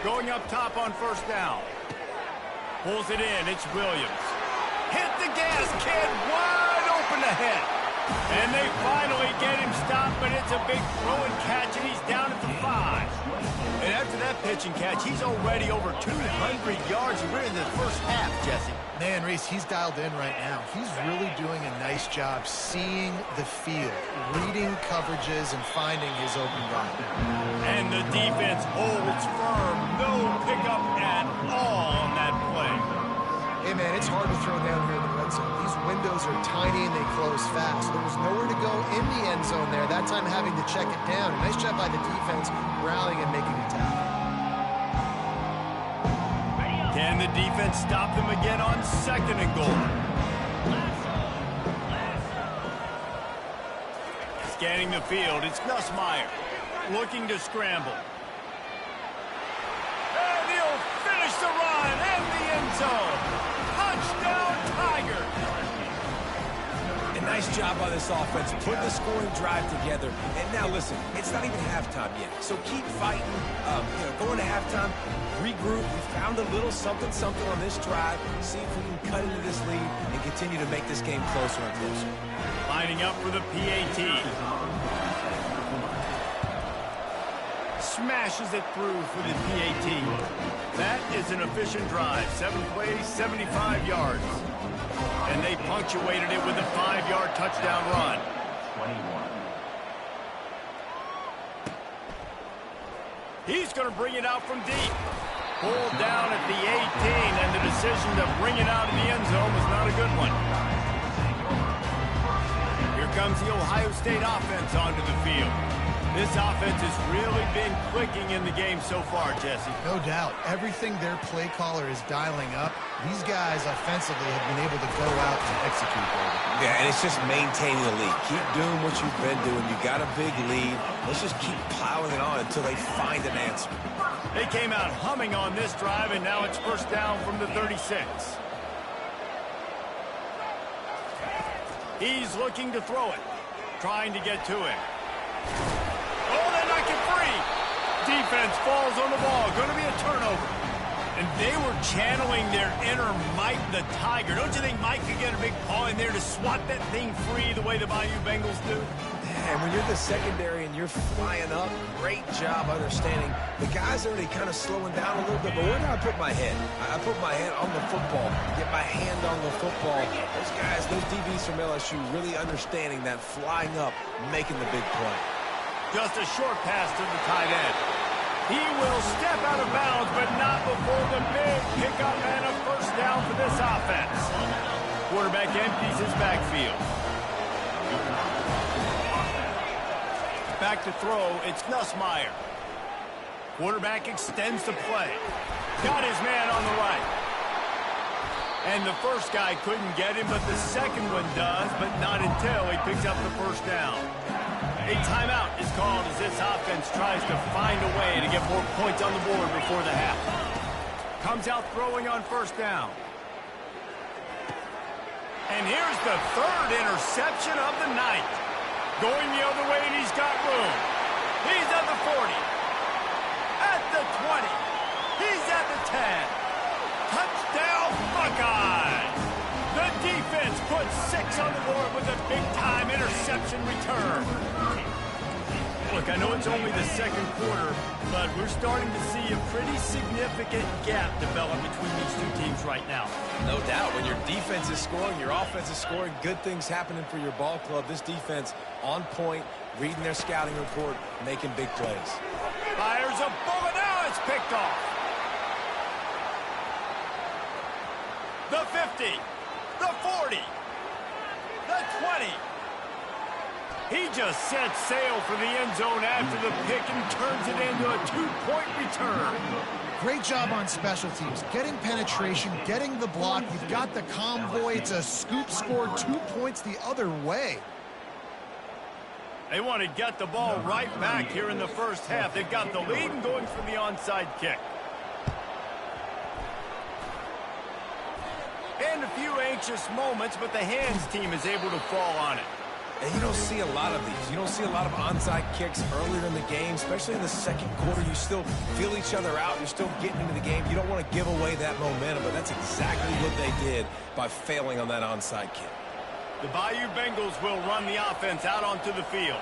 Going up top on first down. Pulls it in. It's Williams. Hit the gas, kid. Wide open ahead. And they finally get him stopped, but it's a big throw and catch, and he's down at the 5. And after that pitch and catch, he's already over 200 yards, and we're in the first half, Jesse. Man, Reese, he's dialed in right now. He's really doing a nice job seeing the field, reading coverages, and finding his open run. And the defense holds firm. No pickup at all on that play. Hey, man, it's hard to throw down here in the red zone. These windows are tiny and they close fast. There was nowhere to go in the end zone there. That time having to check it down. Nice job by the defense rallying and making a tackle. Can the defense stop them again on 2nd and goal? Scanning the field, it's Nussmeier looking to scramble. And he'll finish the run and the end zone. Touchdown, Tigers! A nice job by this offense, putting the scoring drive together. And now listen, it's not even halftime yet, so keep fighting. Going to halftime, regroup. We found a little something on this drive. See if we can cut into this lead and continue to make this game closer and closer. Lining up for the PAT. Smashes it through for the PAT. That is an efficient drive. 7 plays, 75 yards. And they punctuated it with a 5-yard touchdown run. 21. He's going to bring it out from deep. Pulled down at the 18, and the decision to bring it out in the end zone was not a good one. Here comes the Ohio State offense onto the field. This offense has really been clicking in the game so far, Jesse. No doubt. Everything their play caller is dialing up, these guys offensively have been able to go out and execute, baby. Yeah, and it's just maintaining the lead. Keep doing what you've been doing. You got a big lead. Let's just keep plowing it on until they find an answer. They came out humming on this drive, and now it's first down from the 36. He's looking to throw it, trying to get to him. Oh, they knock it free. Defense falls on the ball. Going to be a turnover. And they were channeling their inner Mike the Tiger. Don't you think Mike could get a big paw in there to swat that thing free the way the Bayou Bengals do? And when you're the secondary and you're flying up, great job understanding. The guys are already kind of slowing down a little bit, but where do I put my head? I put my head on the football, get my hand on the football. Those guys, those DBs from LSU really understanding that flying up, making the big play. Just a short pass to the tight end. He will step out of bounds, but not before the big pickup and a first down for this offense. Quarterback empties his backfield. Back to throw, it's Nussmeier. Quarterback extends the play. Got his man on the right. And the first guy couldn't get him, but the second one does, but not until he picks up the first down. A timeout is called as this offense tries to find a way to get more points on the board before the half. Comes out throwing on first down. And here's the third interception of the night. Going the other way, and he's got room. He's at the 40. At the 20. He's at the 10. Touchdown, Buckeyes! The defense puts 6 on the board with a big-time interception return. Look, I know it's only the second quarter, but we're starting to see a pretty significant gap develop between these two teams right now. No doubt. When your defense is scoring, your offense is scoring, good things happening for your ball club. This defense on point, reading their scouting report, making big plays. Fires a bullet. Now it's picked off. The 50. The 40. The 20. He just sets sail for the end zone after the pick and turns it into a 2-point return. Great job on special teams. Getting penetration, getting the block. You've got the convoy. It's a scoop score, 2 points the other way. They want to get the ball right back here in the first half. They've got the lead and going for the onside kick. And a few anxious moments, but the hands team is able to fall on it. And you don't see a lot of these. You don't see a lot of onside kicks earlier in the game, especially in the second quarter. You still feel each other out. You're still getting into the game. You don't want to give away that momentum, but that's exactly what they did by failing on that onside kick. The Bayou Bengals will run the offense out onto the field.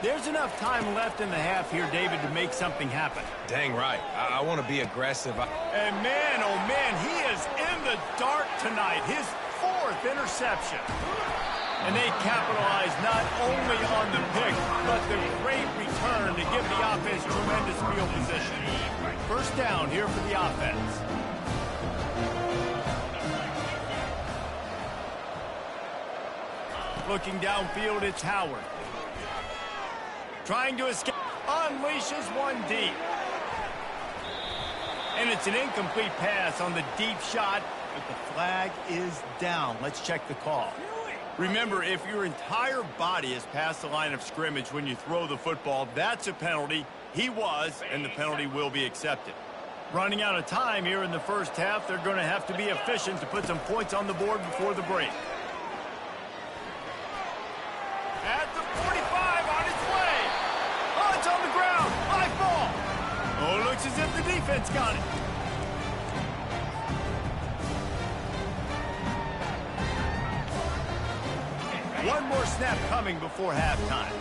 There's enough time left in the half here, David, to make something happen. Dang right. I want to be aggressive. And man, oh man, he is in the dark tonight. His 4th interception. And they capitalize not only on the pick, but the great return to give the offense tremendous field position. First down here for the offense. Looking downfield, it's Howard. Trying to escape. Unleashes one deep. And it's an incomplete pass on the deep shot, but the flag is down. Let's check the call. Remember, if your entire body is past the line of scrimmage when you throw the football, that's a penalty. He was, and the penalty will be accepted. Running out of time here in the first half, they're going to have to be efficient to put some points on the board before the break. At the 45, on its way. Oh, it's on the ground. High ball. Oh, it looks as if the defense got it. One more snap coming before halftime.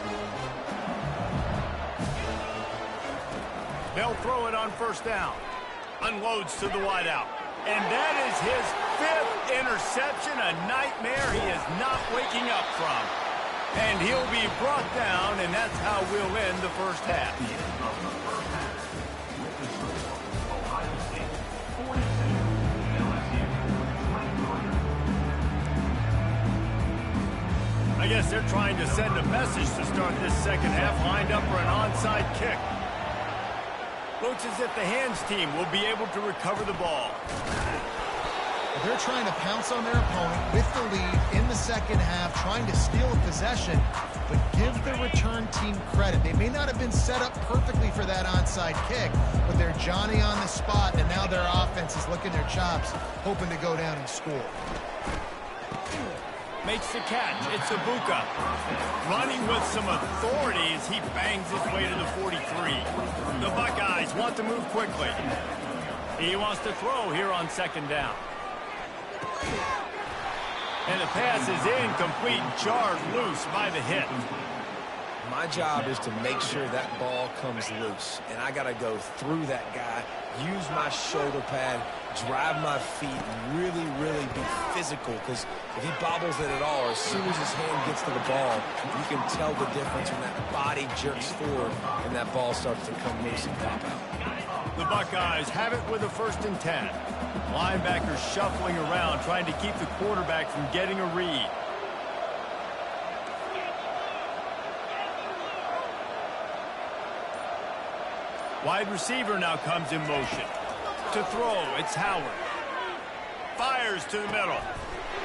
They'll throw it on first down. Unloads to the wideout. And that is his 5th interception, a nightmare he is not waking up from. And he'll be brought down, and that's how we'll end the first half. I guess they're trying to send a message to start this second half, lined up for an onside kick. Looks as if the hands team will be able to recover the ball. They're trying to pounce on their opponent with the lead in the second half, trying to steal a possession, but give the return team credit. They may not have been set up perfectly for that onside kick, but they're Johnny on the spot, and now their offense is licking their chops, hoping to go down and score. Makes the catch. It's Ibuka. Running with some authority as he bangs his way to the 43. The Buckeyes want to move quickly. He wants to throw here on second down. And the pass is incomplete, jarred loose by the hit. My job is to make sure that ball comes loose, and I got to go through that guy, use my shoulder pad, drive my feet, and really, really be physical, because if he bobbles it at all, or as soon as his hand gets to the ball, you can tell the difference when that body jerks forward and that ball starts to come loose and pop out. The Buckeyes have it with a 1st and 10. Linebackers shuffling around, trying to keep the quarterback from getting a read. Wide receiver now comes in motion. To throw, it's Howard. Fires to the middle.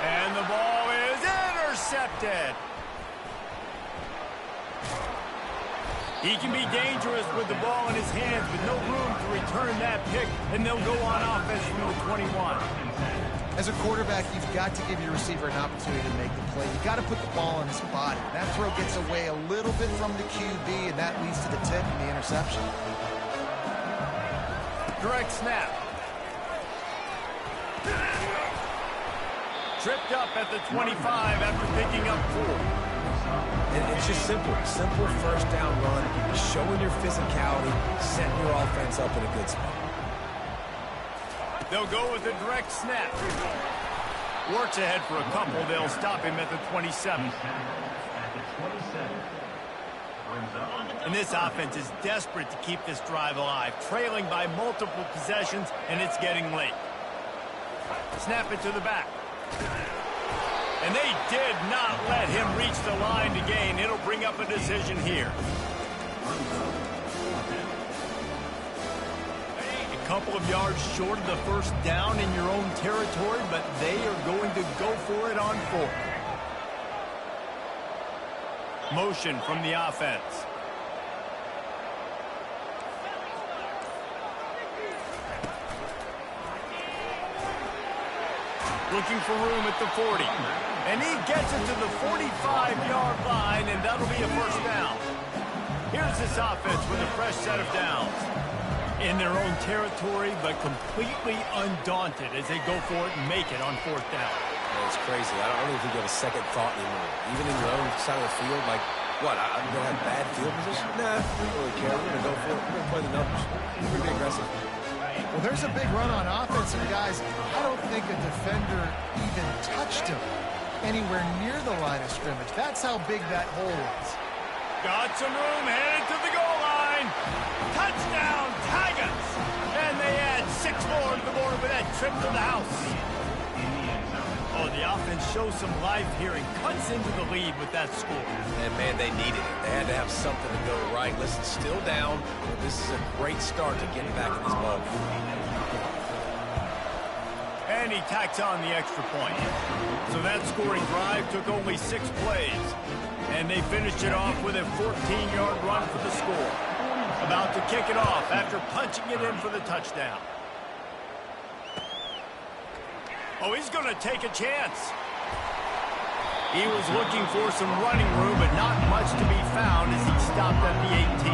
And the ball is intercepted. He can be dangerous with the ball in his hands, but no room to return that pick, and they'll go on offense from the 21. As a quarterback, you've got to give your receiver an opportunity to make the play. You've got to put the ball on his body. That throw gets away a little bit from the QB, and that leads to the tip and the interception. Direct snap. Tripped up at the 25 after picking up 4. And it's just simple. Simple first down run, showing your physicality, setting your offense up in a good spot. They'll go with a direct snap. Works ahead for a couple. They'll stop him at the 27. And this offense is desperate to keep this drive alive, trailing by multiple possessions, and it's getting late. Snap it to the back. And they did not let him reach the line to gain. It'll bring up a decision here. A couple of yards short of the first down in your own territory, but they are going to go for it on 4. Motion from the offense. Looking for room at the 40. And he gets it to the 45-yard line, and that'll be a first down. Here's this offense with a fresh set of downs. In their own territory, but completely undaunted as they go for it and make it on fourth down. Man, it's crazy. I don't even give a second thought anymore. Even in your own side of the field, like, what, I'm going to have bad field position? Nah, we don't really care. We're going to go for it. We're going to play the numbers. We're going to be aggressive. Well, there's a big run on offense, and guys, I don't think a defender even touched him anywhere near the line of scrimmage. That's how big that hole was. Got some room, headed to the goal line. Touchdown, Tigers! And they add 6 more to the board with that trip to the house. Oh, the offense shows some life here and cuts into the lead with that score. And, man, they needed it. They had to have something to go right. Listen, still down, but this is a great start to getting back in this ball. And he tacks on the extra point. So that scoring drive took only 6 plays. And they finished it off with a 14-yard run for the score. About to kick it off after punching it in for the touchdown. Oh, he's going to take a chance. He was looking for some running room, but not much to be found as he stopped at the 18.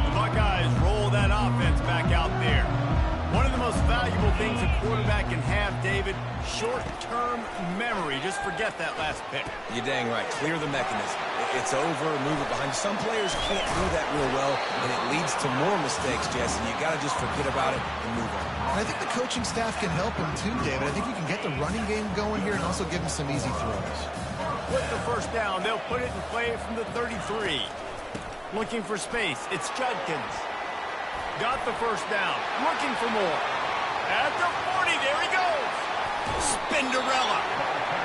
The Buckeyes roll that offense back out there. One of the most valuable things a quarterback can have, David, short-term memory. Just forget that last pick. You're dang right. Clear the mechanism. It's over, move it behind you. Some players can't do that real well, and it leads to more mistakes, Jesse. You got to just forget about it and move on. I think the coaching staff can help him too, David. I think you can get the running game going here and also give him some easy throws. With the first down, they'll put it in play from the 33. Looking for space. It's Judkins. Got the first down. Looking for more. At the 40, there he goes. Spinderella.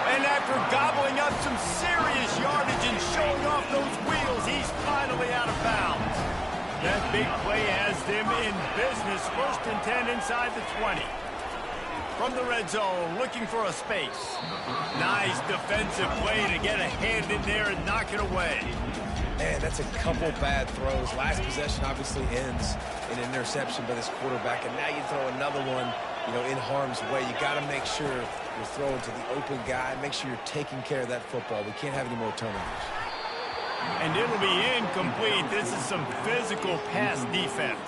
And after gobbling up some serious yardage and showing off those wheels, he's finally out of bounds. That big play has them in business. 1st and 10 inside the 20. From the red zone, looking for a space. Nice defensive play to get a hand in there and knock it away. Man, that's a couple bad throws. Last possession obviously ends in an interception by this quarterback, and now you throw another one, in harm's way. You got to make sure you're throwing to the open guy. Make sure you're taking care of that football. We can't have any more turnovers. And it'll be incomplete. This is some physical pass defense.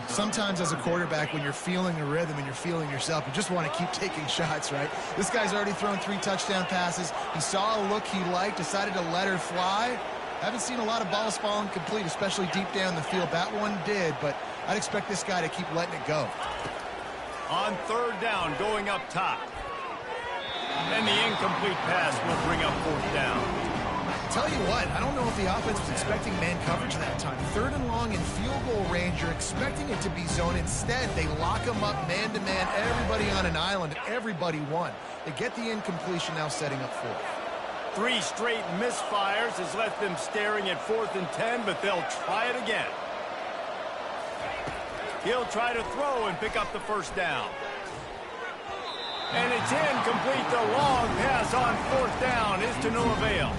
Sometimes as a quarterback, when you're feeling a rhythm and you're feeling yourself, you just want to keep taking shots, right? This guy's already thrown 3 touchdown passes. He saw a look he liked, decided to let her fly. Haven't seen a lot of balls falling complete, especially deep down the field. That one did, but I'd expect this guy to keep letting it go. On 3rd down, going up top. And the incomplete pass will bring up 4th down. Tell you what, I don't know if the offense was expecting man coverage that time. 3rd and long in field goal range, you're expecting it to be zone. Instead, they lock them up man-to-man, everybody on an island, everybody won. They get the incompletion, now setting up 4th. 3 straight misfires has left them staring at 4th and 10, but they'll try it again. He'll try to throw and pick up the first down. And it's incomplete. The long pass on 4th down is to no avail.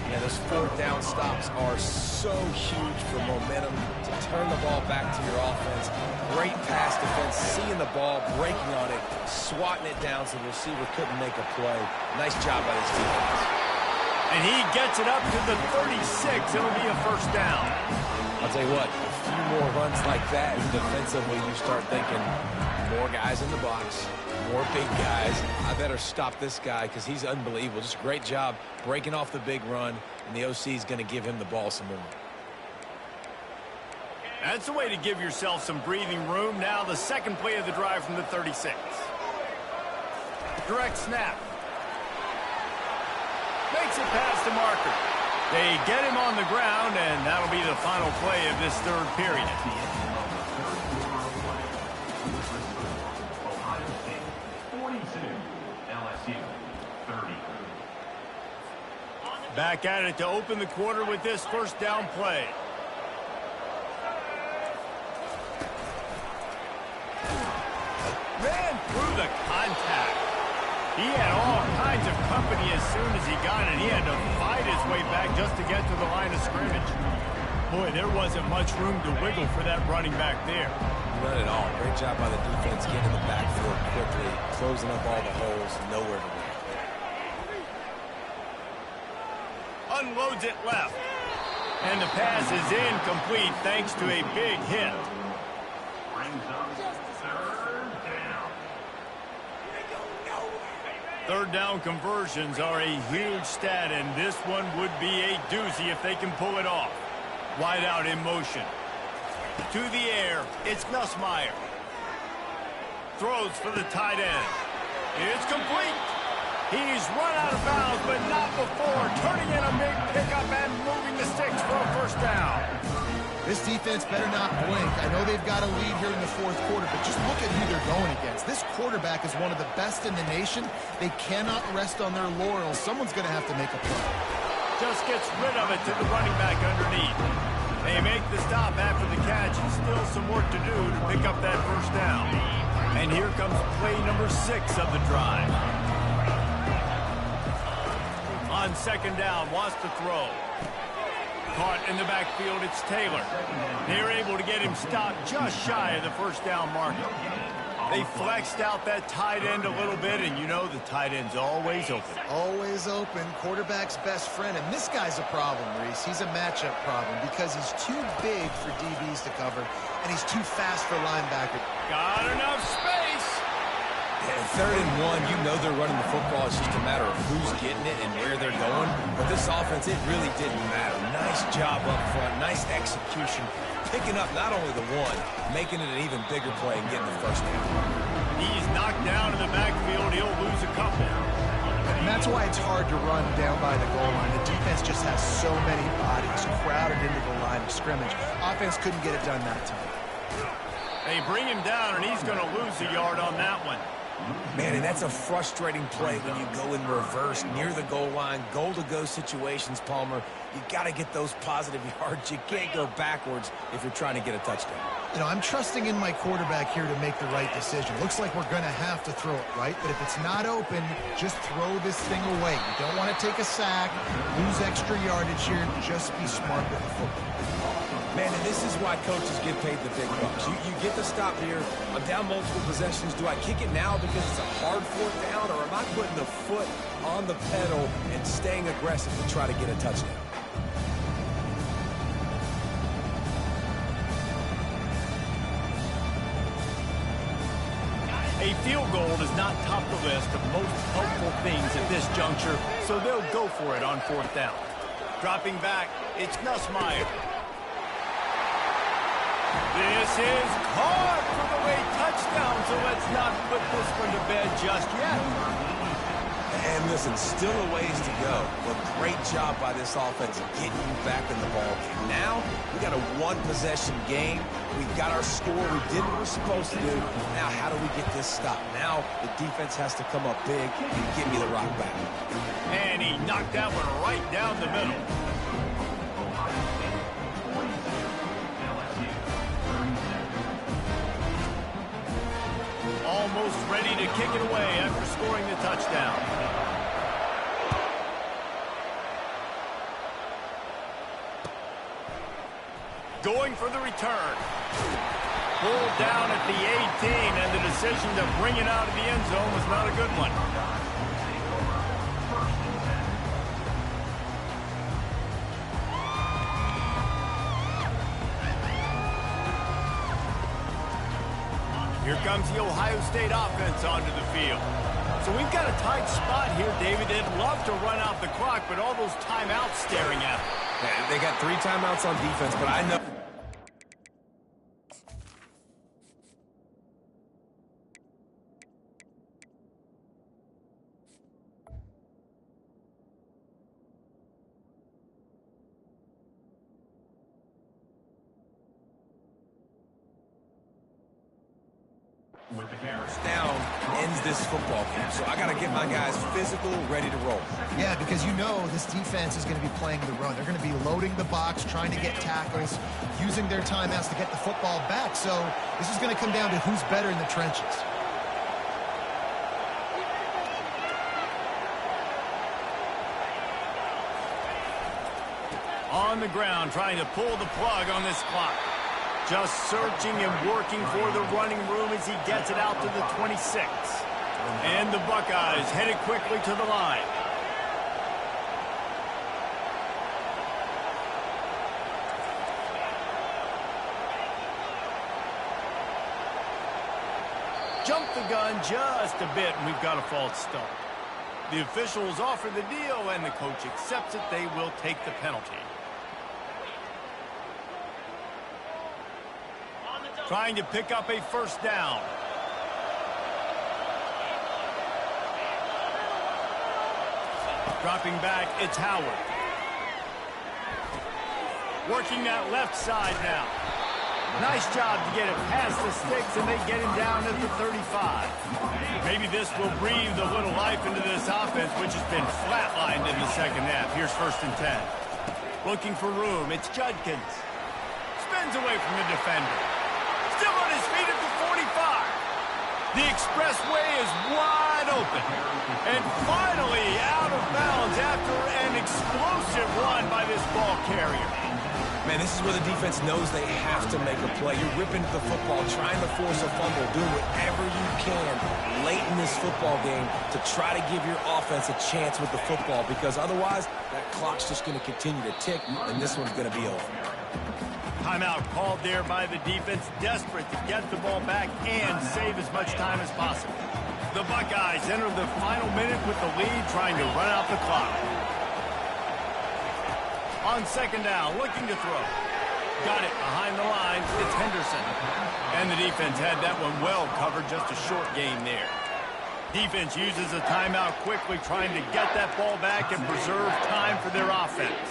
Yeah, those 4th down stops are so huge for momentum to turn the ball back to your offense. Great pass defense, seeing the ball, breaking on it, swatting it down so the receiver couldn't make a play. Nice job by this defense. And he gets it up to the 36. It'll be a first down. I'll tell you what, a few more runs like that, and defensively you start thinking more guys in the box, more big guys. I better stop this guy because he's unbelievable. Just a great job breaking off the big run, and the OC is going to give him the ball some more. That's the way to give yourself some breathing room. Now the second play of the drive from the 36. Direct snap. Makes it past the marker. They get him on the ground, and that'll be the final play of this 3rd period. Back at it to open the quarter with this first down play. Ran through the contact. He had all kinds of company as soon as he got it. He had to fight his way back just to get to the line of scrimmage. Boy, there wasn't much room to wiggle for that running back there. None at all. Great job by the defense getting in the backfield quickly, closing up all the holes, nowhere to run. Unloads it left. And the pass is incomplete thanks to a big hit. Third down conversions are a huge stat, and this one would be a doozy if they can pull it off. Wide out in motion. To the air, it's Nussmeier. Throws for the tight end. It's complete. He's run out of bounds, but not before turning in a big pickup and moving the sticks for a first down. This defense better not blink. I know they've got a lead here in the fourth quarter, but just look at who they're going against. This quarterback is one of the best in the nation. They cannot rest on their laurels. Someone's going to have to make a play. Just gets rid of it to the running back underneath. They make the stop after the catch, and still some work to do to pick up that first down. And here comes play number 6 of the drive. On second down, wants to throw. Caught in the backfield, it's Taylor. They're able to get him stopped just shy of the first down marker. They flexed out that tight end a little bit, and you know the tight end's always open. Always open, quarterback's best friend. And this guy's a problem, Reese. He's a matchup problem because he's too big for DBs to cover, and he's too fast for linebackers. Got enough space. And third and one, you know they're running the football. It's just a matter of who's getting it and where they're going. But this offense, it really didn't matter. Nice job up front, nice execution. Picking up not only the one, making it an even bigger play and getting the first down. He's knocked down in the backfield. He'll lose a couple. And that's why it's hard to run down by the goal line. The defense just has so many bodies crowded into the line of scrimmage. Offense couldn't get it done that time. They bring him down, and he's going to lose a yard on that one. Man, and that's a frustrating play when you go in reverse near the goal line, goal-to-go situations, Palmer. You got to get those positive yards. You can't go backwards if you're trying to get a touchdown. You know, I'm trusting in my quarterback here to make the right decision. Looks like we're going to have to throw it, right? But if it's not open, just throw this thing away. You don't want to take a sack, lose extra yardage here. Just be smart with the football. Man, and this is why coaches get paid the big bucks. You get the stop here. I'm down multiple possessions. Do I kick it now because it's a hard fourth down, or am I putting the foot on the pedal and staying aggressive to try to get a touchdown? A field goal does not top the list of most helpful things at this juncture, so they'll go for it on fourth down. Dropping back, it's Nussmeier. This is caught for the way touchdown, so let's not put this one to bed just yet. And listen, still a ways to go, but great job by this offense getting you back in the ball game. Now, we got a one-possession game. We got our score. We did what we're supposed to do. Now, how do we get this stop? Now, the defense has to come up big and give me the rock back. And he knocked that one right down the middle. Almost ready to kick it away after scoring the touchdown. Going for the return. Pulled down at the 18, and the decision to bring it out of the end zone was not a good one. Here comes the Ohio State offense onto the field. So we've got a tight spot here, David. They'd love to run out the clock, but all those timeouts staring at them. Yeah, they got 3 timeouts on defense, but I know. Down ends this football game. So I got to get my guys physical, ready to roll. Yeah, because you know this defense is going to be playing the run. They're going to be loading the box, trying to get tackles, using their timeouts to get the football back. So this is going to come down to who's better in the trenches. On the ground, trying to pull the plug on this clock. Just searching and working for the running room as he gets it out to the 26. And the Buckeyes headed quickly to the line. Jumped the gun just a bit, and we've got a false start. The officials offer the deal, and the coach accepts it. They will take the penalty. Trying to pick up a first down. Dropping back, it's Howard. Working that left side now. Nice job to get it past the sticks, and they get him down at the 35. Maybe this will breathe a little life into this offense, which has been flatlined in the second half. Here's 1st and 10. Looking for room. It's Judkins. Spins away from the defender. Still on his feet at the 45. The expressway is wide open. And finally out of bounds after an explosive run by this ball carrier. Man, this is where the defense knows they have to make a play. You're ripping the football, trying to force a fumble, doing whatever you can late in this football game to try to give your offense a chance with the football, because otherwise that clock's just going to continue to tick, and this one's going to be over. Timeout called there by the defense, desperate to get the ball back and save as much time as possible. The Buckeyes enter the final minute with the lead, trying to run out the clock. On 2nd down, looking to throw. Got it behind the line. It's Henderson. And the defense had that one well covered. Just a short game there. Defense uses a timeout quickly, trying to get that ball back and preserve time for their offense.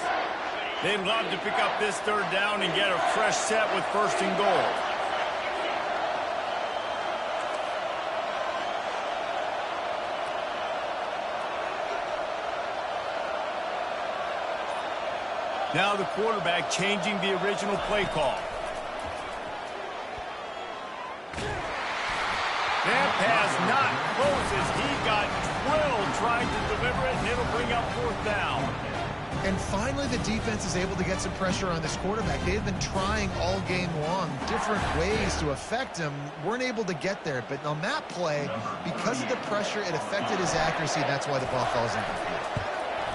They'd love to pick up this 3rd down and get a fresh set with 1st and goal. Now the quarterback changing the original play call. That pass not close as he got drilled trying to deliver it, and it'll bring up 4th down. And finally the defense is able to get some pressure on this quarterback. They've been trying all game long different ways to affect him. Weren't able to get there, but on that play, because of the pressure, it affected his accuracy. That's why the ball falls incomplete.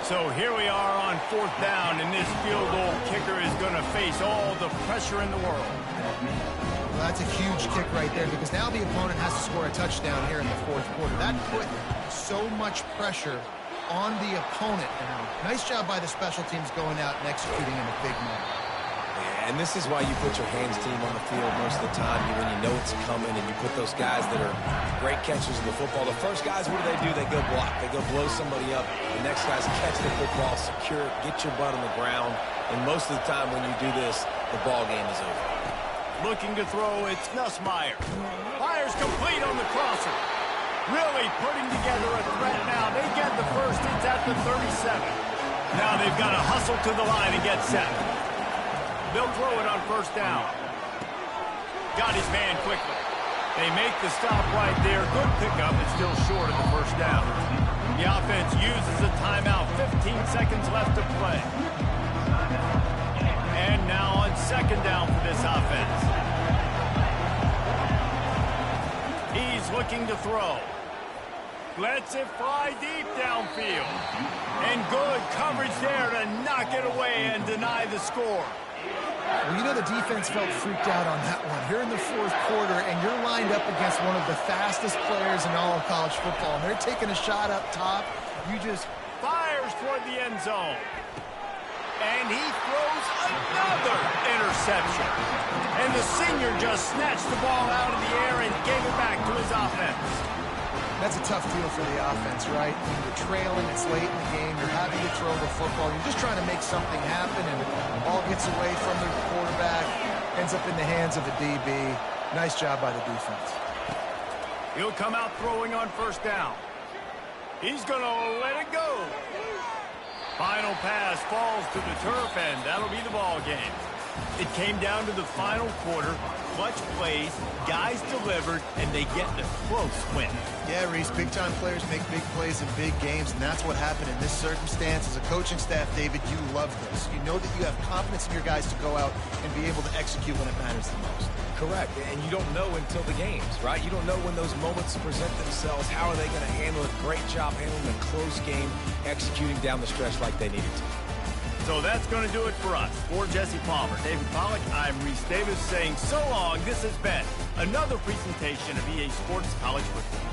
So here we are on 4th down, and this field goal kicker is going to face all the pressure in the world. Well, that's a huge kick right there, because now the opponent has to score a touchdown here in the 4th quarter. That put so much pressure on the opponent. Nice job by the special teams going out and executing in a big moment. And this is why you put your hands team on the field most of the time, when you know it's coming, and you put those guys that are great catchers of the football. The first guys, what do? They go block. They go blow somebody up. The next guys catch the football, secure it, get your butt on the ground. And most of the time when you do this, the ball game is over. Looking to throw, it's Nussmeier. Fires complete on the crosser. Really putting together a threat now. They get the first. It's at the 37. Now they've got to hustle to the line and get set. They'll throw it on 1st down. Got his man quickly. They make the stop right there. Good pickup, but still short of the 1st down. The offense uses a timeout. 15 seconds left to play. And now on 2nd down for this offense. He's looking to throw. Lets it fly deep downfield. And good coverage there to knock it away and deny the score. Well, you know the defense felt freaked out on that one. Here in the 4th quarter, and you're lined up against one of the fastest players in all of college football, and they're taking a shot up top. You just... Fires toward the end zone. And he throws another interception. And the senior just snatched the ball out of the air and gave it back to his offense. That's a tough deal for the offense, right? When you're trailing, it's late in the game, you're having to throw the football, you're just trying to make something happen, and the ball gets away from the quarterback, ends up in the hands of a DB. Nice job by the defense. He'll come out throwing on 1st down. He's going to let it go. Final pass falls to the turf, and that'll be the ball game. It came down to the final quarter. Clutch plays, guys delivered, and they get the close win. Yeah, Reese, big-time players make big plays in big games, and that's what happened in this circumstance. As a coaching staff, David, you love this. You know that you have confidence in your guys to go out and be able to execute when it matters the most. Correct, and you don't know until the games, right? You don't know when those moments present themselves. How are they going to handle it? Great job handling a close game, executing down the stretch like they needed to. So that's going to do it for us. For Jesse Palmer, David Pollack, I'm Reese Davis saying so long. This has been another presentation of EA Sports College Football.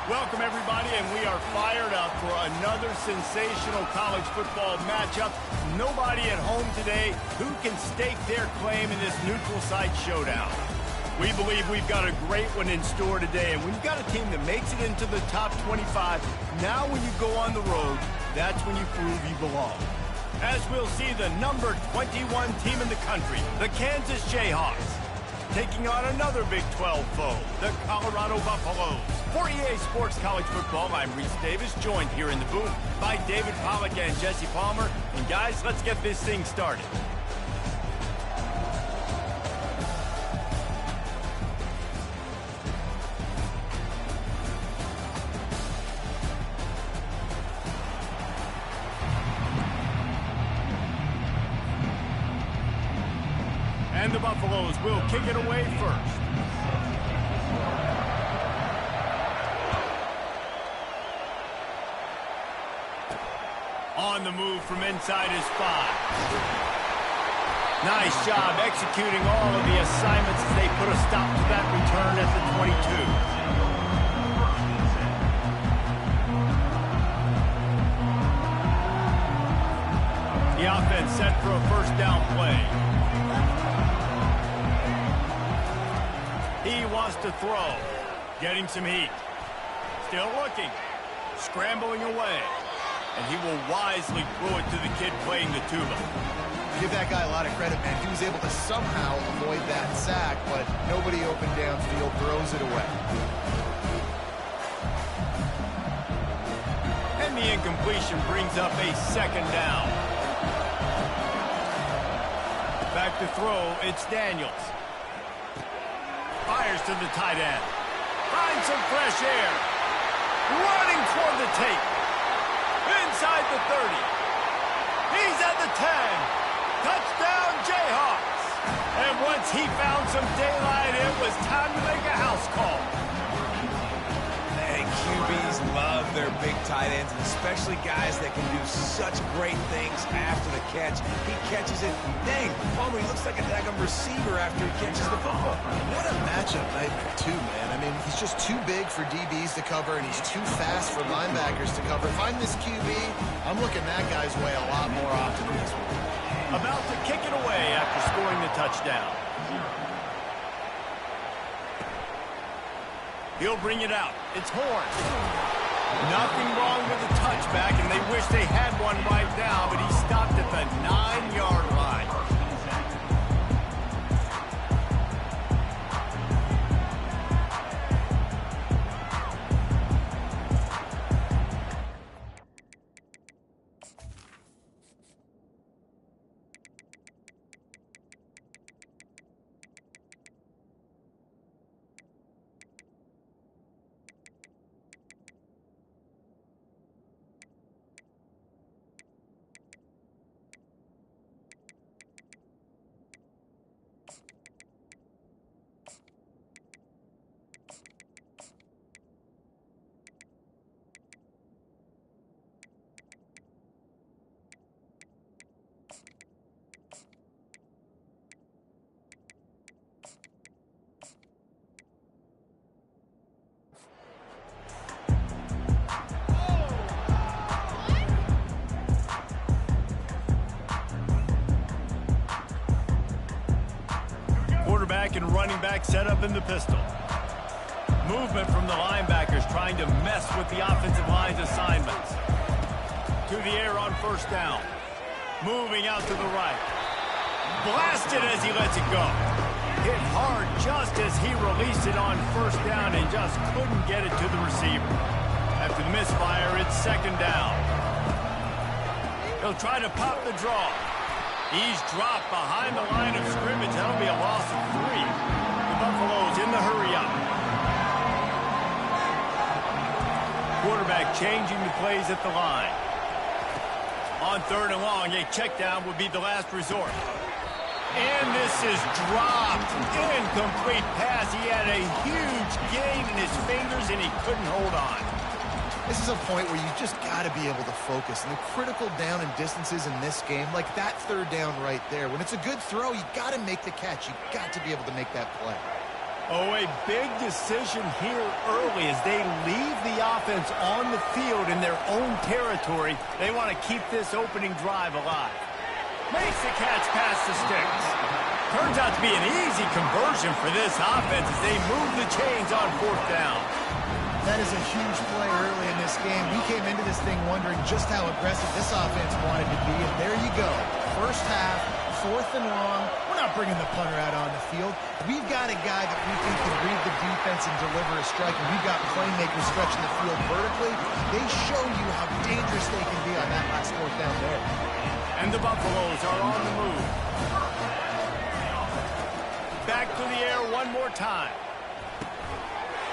Welcome, everybody, and we are fired up for another sensational college football matchup. Nobody at home today who can stake their claim in this neutral site showdown. We believe we've got a great one in store today, and when you've got a team that makes it into the top 25, now when you go on the road, that's when you prove you belong. As we'll see the number 21 team in the country, the Kansas Jayhawks, taking on another Big 12 foe, the Colorado Buffaloes. For EA Sports College Football, I'm Reese Davis, joined here in the booth by David Pollack and Jesse Palmer. And guys, let's get this thing started. And the Buffaloes will kick it away first. On the move from inside his 5. Nice job executing all of the assignments as they put a stop to that return at the 22. The offense set for a first down play. He wants to throw. Getting some heat. Still looking. Scrambling away. And he will wisely throw it to the kid playing the tuba. Give that guy a lot of credit, man. He was able to somehow avoid that sack, but nobody open downfield throws it away. And the incompletion brings up a second down. Back to throw, it's Daniels. Fires to the tight end. Find some fresh air. Running toward the tape. Inside the 30. He's at the 10. Touchdown, Jayhawks. And once he found some daylight, it was time to make a house call. And QBs love their big tight ends, and especially guys that can do such great things after the catch. He catches it. Dang, Palmer, he looks like a daggum receiver after he catches the football. What a matchup nightmare, too, man. I mean, he's just too big for DBs to cover, and he's too fast for linebackers to cover. If I'm this QB, I'm looking that guy's way a lot more often than this one. About to kick it away after scoring the touchdown. He'll bring it out. It's Horn. Nothing wrong with the touchback, and they wish they had one right now, but he stopped at the 9-yard line. Quarterback and running back set up in the pistol. Movement from the linebackers trying to mess with the offensive line's assignments. To the air on first down. Moving out to the right. Blasted as he lets it go. Hit hard just as he released it on first down and just couldn't get it to the receiver. After the misfire, it's second down. He'll try to pop the draw. He's dropped behind the line of scrimmage. That'll be a loss of 3. The Buffaloes in the hurry-up. Quarterback changing the plays at the line. On third and long, a check down would be the last resort. And this is dropped. Incomplete pass. He had a huge gain in his fingers, and he couldn't hold on. This is a point where you just got to be able to focus. And the critical down and distances in this game, like that third down right there, when it's a good throw, you got to make the catch. You got to be able to make that play. Oh, a big decision here early as they leave the offense on the field in their own territory. They want to keep this opening drive alive. Makes the catch past the sticks. Turns out to be an easy conversion for this offense as they move the chains on fourth down. That is a huge play early in this game. We came into this thing wondering just how aggressive this offense wanted to be, and there you go. First half, fourth and long. We're not bringing the punter out on the field. We've got a guy that we think can read the defense and deliver a strike, and we've got playmakers stretching the field vertically. They show you how dangerous they can be on that last fourth down there. And the Buffaloes are on the move. Back to the air one more time.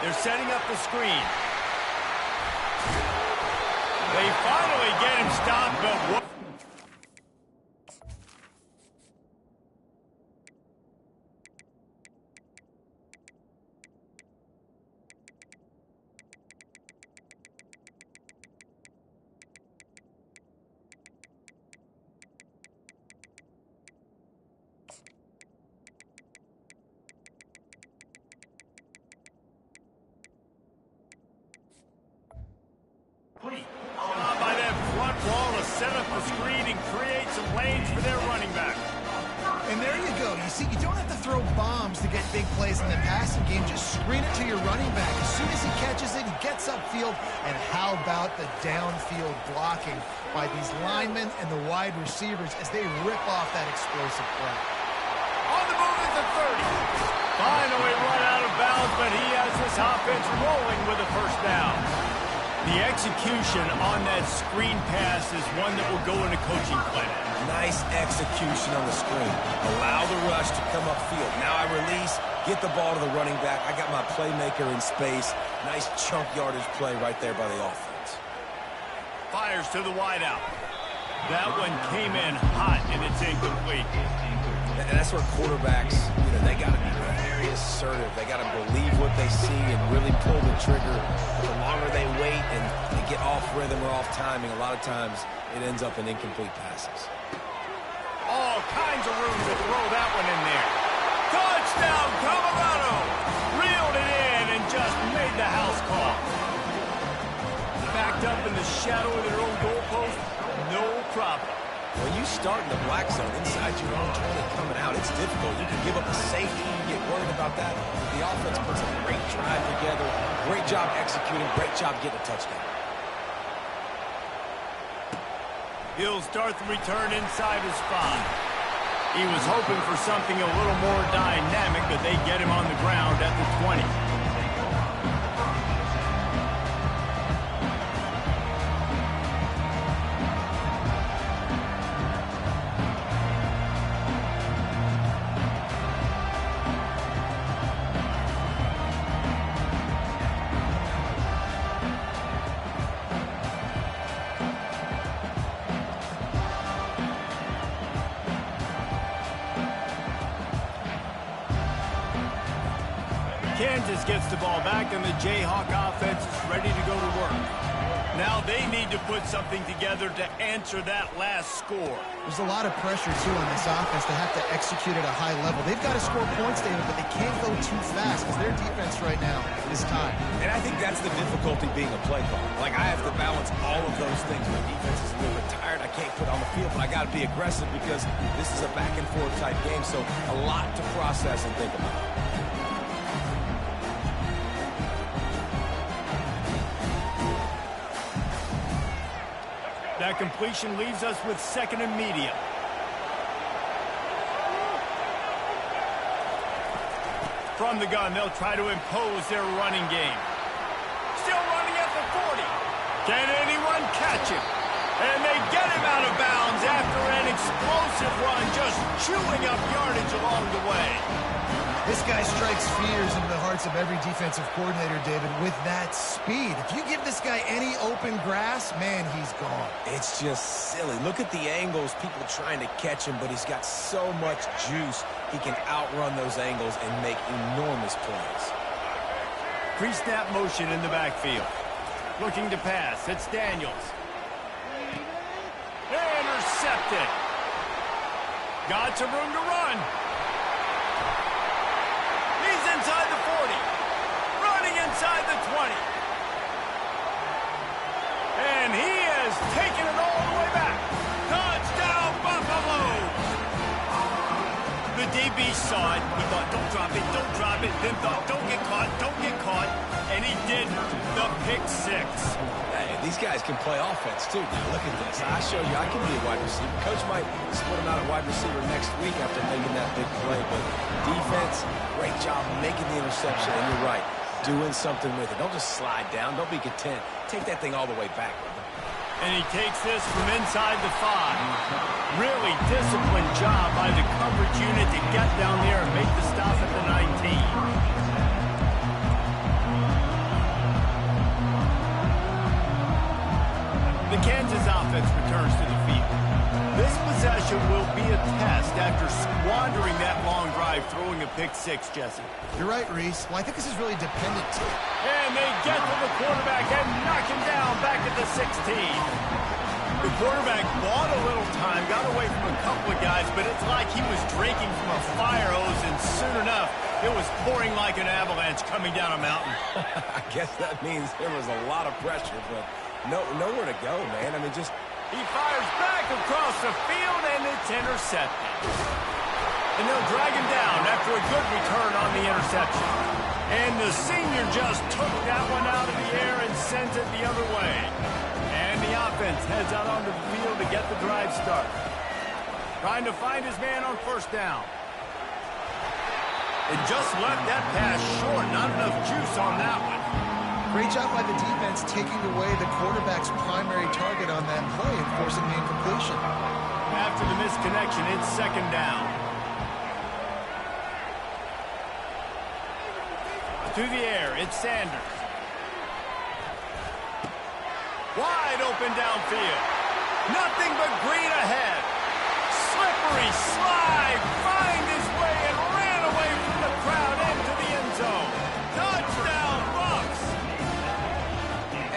They're setting up the screen. They finally get him stopped, but what? By that front wall to set up the screen and create some lanes for their running back. And there you go. You see, you don't have to throw bombs to get big plays in the passing game. Just screen it to your running back. As soon as he catches it, he gets upfield. And how about the downfield blocking by these linemen and the wide receivers as they rip off that explosive play. On the move at the 30. Finally run out of bounds, but he has this offense rolling with a first down. The execution on that screen pass is one that will go into coaching plan. Nice execution on the screen. Allow the rush to come upfield. Now I release, Get the ball to the running back. I got my playmaker in space. Nice chunk yardage play right there by the offense. Fires to the wideout. That one came in hot, and it's incomplete. And that's where quarterbacks, they got to be very assertive. They got to believe what they see and really pull the trigger. But the longer they wait and they get off rhythm or off timing, a lot of times it ends up in incomplete passes. All kinds of room to throw that one in there. Touchdown, Colorado! Reeled it in and just made the house call. Backed up in the shadow of their own goalpost, no problem. When you start in the black zone inside your own 20 coming out, it's difficult. You can give up a safety, you get worried about that. The offense puts a great drive together. Great job executing, great job getting a touchdown. He'll start the return inside his 5. He was hoping for something a little more dynamic, but they get him on the ground at the 20. Kansas gets the ball back, and the Jayhawk offense is ready to go to work. Now they need to put something together to answer that last score. There's a lot of pressure, too, on this offense. They have to execute at a high level. They've got to score points, David, but they can't go too fast because their defense right now is tied. And I think that's the difficulty being a play caller. Like, I have to balance all of those things. My defense is a little bit tired. I can't put on the field, but I got to be aggressive because this is a back-and-forth type game, so a lot to process and think about. That completion leaves us with 2nd and medium. From the gun, they'll try to impose their running game. Still running at the 40. Can anyone catch him? And they get him out of bounds after an explosive run, just chewing up yardage along the way. This guy strikes fears into the hearts of every defensive coordinator, David, with that speed. If you give this guy any open grass, man, he's gone. It's just silly. Look at the angles, people trying to catch him, but he's got so much juice. He can outrun those angles and make enormous plays. Pre-snap motion in the backfield. Looking to pass. It's Daniels. Intercepted. Got some room to run. He's inside the 40. Running inside the 20. And he has taken it all the way back. Touchdown, Buffalo! The DB saw it. He thought, don't drop it, don't drop it. Then thought, don't get caught, don't get caught. And he did the pick 6. Hey, these guys can play offense, too. Now, look at this. I show you I can be a wide receiver. Coach might split him out at wide receiver next week after making that big play. But defense, great job making the interception. And you're right, doing something with it. Don't just slide down. Don't be content. Take that thing all the way back, brother. And he takes this from inside the 5. Really disciplined job by the coverage unit to get down there and make the stop at the 19. The Kansas offense returns to the field. This possession will be a test after squandering that long drive, throwing a pick 6, Jesse. You're right, Reese. Well, I think this is really dependent. And they get to the quarterback and knock him down back at the 16. The quarterback bought a little time, got away from a couple of guys, but it's like he was drinking from a fire hose, and soon enough, it was pouring like an avalanche coming down a mountain. I guess that means there was a lot of pressure, but nowhere to go, man. I mean, just... He fires back across the field, and it's intercepted. And they'll drag him down after a good return on the interception. And the senior just took that one out of the air and sends it the other way. And the offense heads out onto the field to get the drive started. Trying to find his man on 1st down. And just left that pass short. Not enough juice on that one. Great job by the defense taking away the quarterback's primary target on that play and forcing the incompletion. After the misconnection, it's 2nd down. Through the air, it's Sanders. Wide open downfield. Nothing but green ahead. Slippery slide. Find his way and ran away from the crowd into the end zone. Touchdown, Bucks.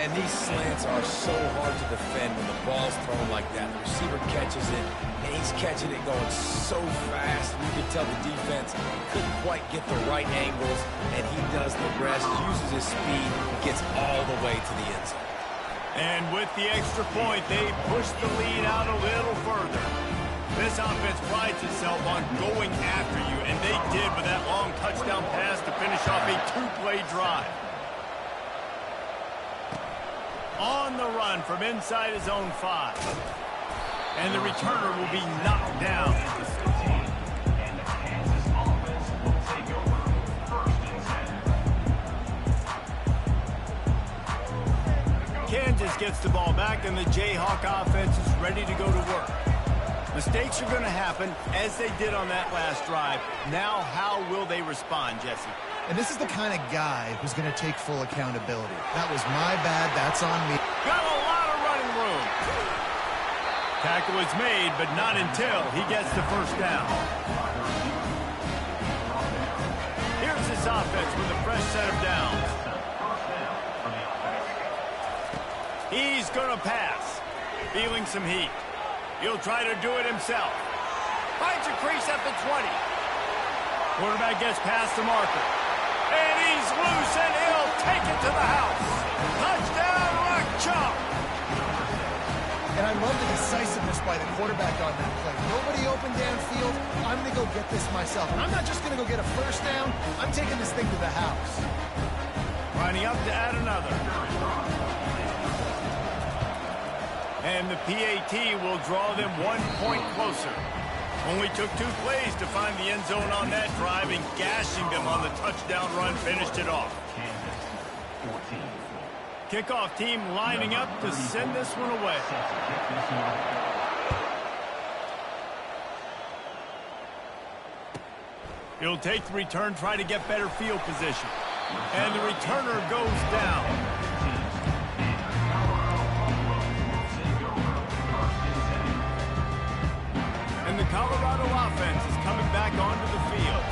And these slants are so hard to defend when the ball's thrown like that. The receiver catches it, and he's catching it going so fast. You can tell the defense couldn't quite get the right angles, and he does the rest, uses his speed, gets all the way to the end zone. And with the extra point, they push the lead out a little further. This offense prides itself on going after you, and they did with that long touchdown pass to finish off a two-play drive. On the run from inside his own 5. And the returner will be knocked down. Kansas gets the ball back, and the Jayhawk offense is ready to go to work. Mistakes are going to happen, as they did on that last drive. Now, how will they respond, Jesse? And this is the kind of guy who's going to take full accountability. That was my bad. That's on me. Got a lot of running room. Tackle is made, but not until he gets the first down. Here's this offense with a fresh set of downs. He's going to pass. Feeling some heat. He'll try to do it himself. Finds a crease at the 20. Quarterback gets past the marker. And he's loose, and he'll take it to the house. Touchdown, Rock Chalk. And I love the decisiveness by the quarterback on that play. Nobody open downfield. I'm going to go get this myself. And I'm not just going to go get a first down. I'm taking this thing to the house. Lining up to add another. And the PAT will draw them 1 point closer. Only took 2 plays to find the end zone on that drive, and gashing them on the touchdown run finished it off. Kickoff team lining up to send this one away. He'll take the return, try to get better field position. And the returner goes down. And the Colorado offense is coming back onto the field.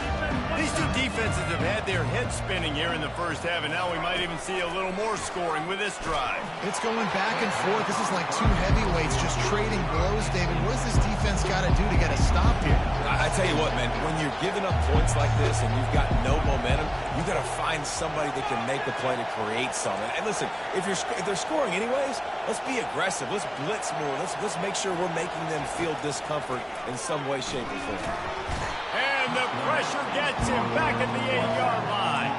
These two defenses have had their heads spinning here in the first half, and now we might even see a little more scoring with this drive. It's going back and forth. This is like two heavyweights just trading blows, David. What does this defense got to do to get a stop here? I tell you what, man, when you're giving up points like this and you've got no momentum, you got to find somebody that can make a play to create something. And listen, if they're scoring anyways, let's be aggressive. Let's blitz more. Let's make sure we're making them feel discomfort in some way, shape, or form. And the pressure gets him back at the 8-yard line.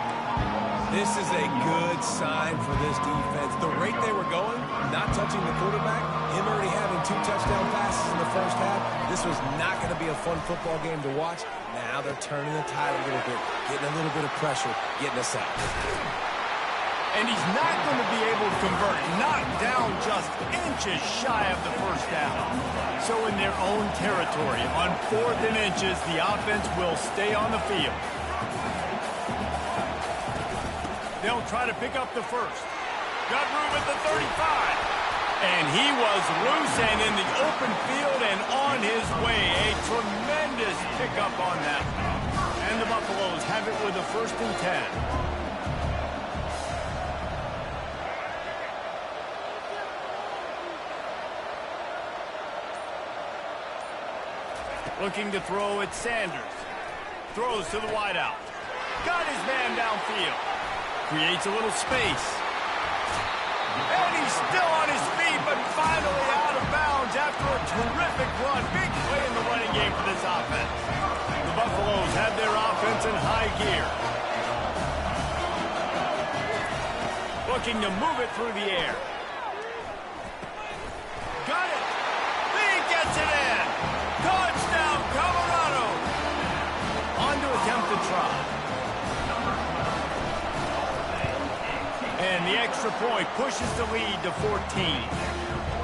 This is a good sign for this defense. The rate they were going, not touching the quarterback, him already having 2 touchdown passes in the first half, this was not going to be a fun football game to watch. Now they're turning the tide a little bit, getting a little bit of pressure, getting us out. And he's not going to be able to convert. Knocked down just inches shy of the first down. So in their own territory, on 4th and inches, the offense will stay on the field. They'll try to pick up the first. Got room at the 35. And he was loose and in the open field and on his way. A tremendous pickup on that. And the Buffaloes have it with a 1st and 10. Looking to throw at Sanders. Throws to the wideout. Got his man downfield. Creates a little space. And he's still on his feet, but finally out of bounds after a terrific run. Big play in the running game for this offense. The Buffaloes have their offense in high gear. Looking to move it through the air. Got it. He gets it in. Touchdown, Colorado. On to attempt the try. And the extra point pushes the lead to 14.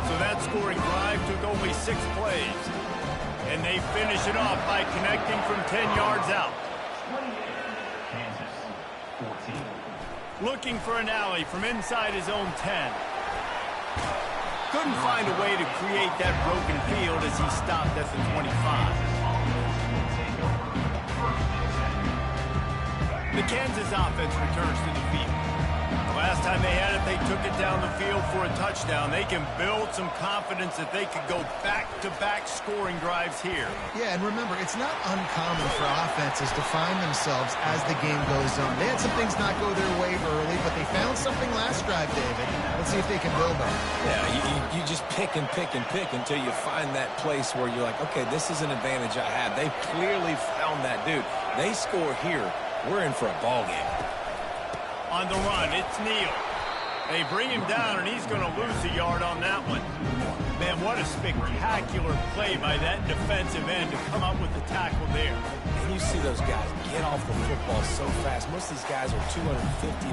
So that scoring drive took only 6 plays. And they finish it off by connecting from 10 yards out. 28, Kansas, 14. looking for an alley from inside his own 10. Couldn't find a way to create that broken field as he stopped at the 25. The Kansas offense returns to the field. Last time they had it, they took it down the field for a touchdown. They can build some confidence that they could go back-to-back scoring drives here. Yeah, and remember, it's not uncommon for offenses to find themselves as the game goes on. They had some things not go their way early, but they found something last drive, David. Let's see if they can build on it. Yeah, you just pick and pick and pick until you find that place where you're like, okay, this is an advantage I have. They clearly found that, dude. They score here, we're in for a ball game. On the run, it's Neal. They bring him down, and he's going to lose a yard on that one. Man, what a spectacular play by that defensive end to come up with the tackle there. And you see those guys get off the football so fast. Most of these guys are 250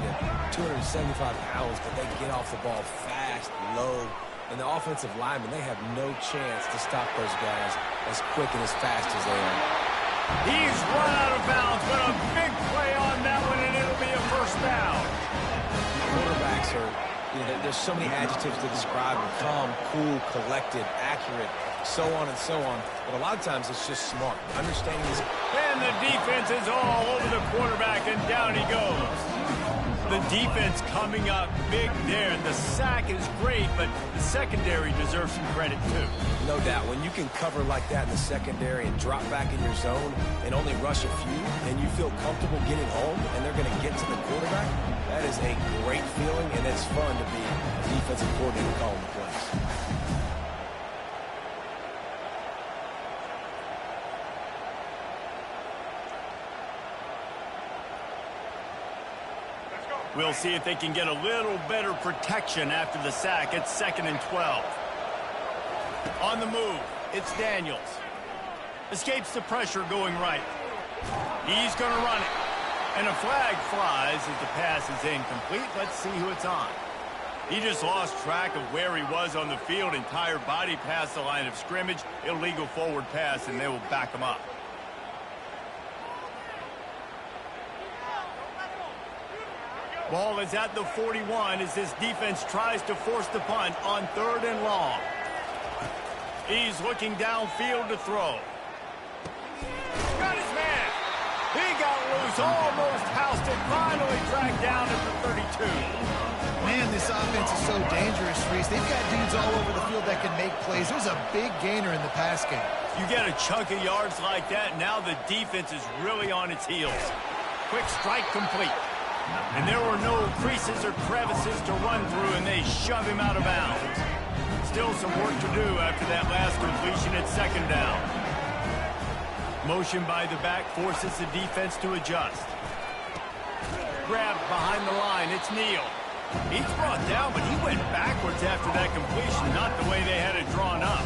to 275 pounds, but they get off the ball fast, low. And the offensive linemen, they have no chance to stop those guys as quick and as fast as they are. He's run out of bounds, but a big play on that one, and it'll be a first down. Quarterbacks are, there's so many adjectives to describe them. Calm, cool, collected, accurate, so on and so on. But a lot of times it's just smart. Understanding this. And the defense is all over the quarterback, and down he goes. The defense coming up big there. The sack is great, but the secondary deserves some credit too. No doubt. When you can cover like that in the secondary and drop back in your zone and only rush a few, and you feel comfortable getting home, and they're going to get to the quarterback, that is a great feeling, and it's fun to be a defensive coordinator calling the plays. We'll see if they can get a little better protection after the sack. It's 2nd and 12. On the move, it's Daniels. Escapes the pressure going right. He's going to run it. And a flag flies as the pass is incomplete. Let's see who it's on. He just lost track of where he was on the field. Entire body past the line of scrimmage. Illegal forward pass, and they will back him up. Ball is at the 41 as this defense tries to force the punt on 3rd and long. He's looking downfield to throw. Got his man. He got loose, almost housed it, finally dragged down at the 32. Man, this offense is so dangerous, Reese. They've got dudes all over the field that can make plays. There's a big gainer in the pass game. You get a chunk of yards like that, now the defense is really on its heels. Quick strike complete. And there were no creases or crevices to run through, and they shove him out of bounds. Still some work to do after that last completion at 2nd down. Motion by the back forces the defense to adjust. Grabbed behind the line, it's Neal. He's brought down, but he went backwards after that completion, not the way they had it drawn up.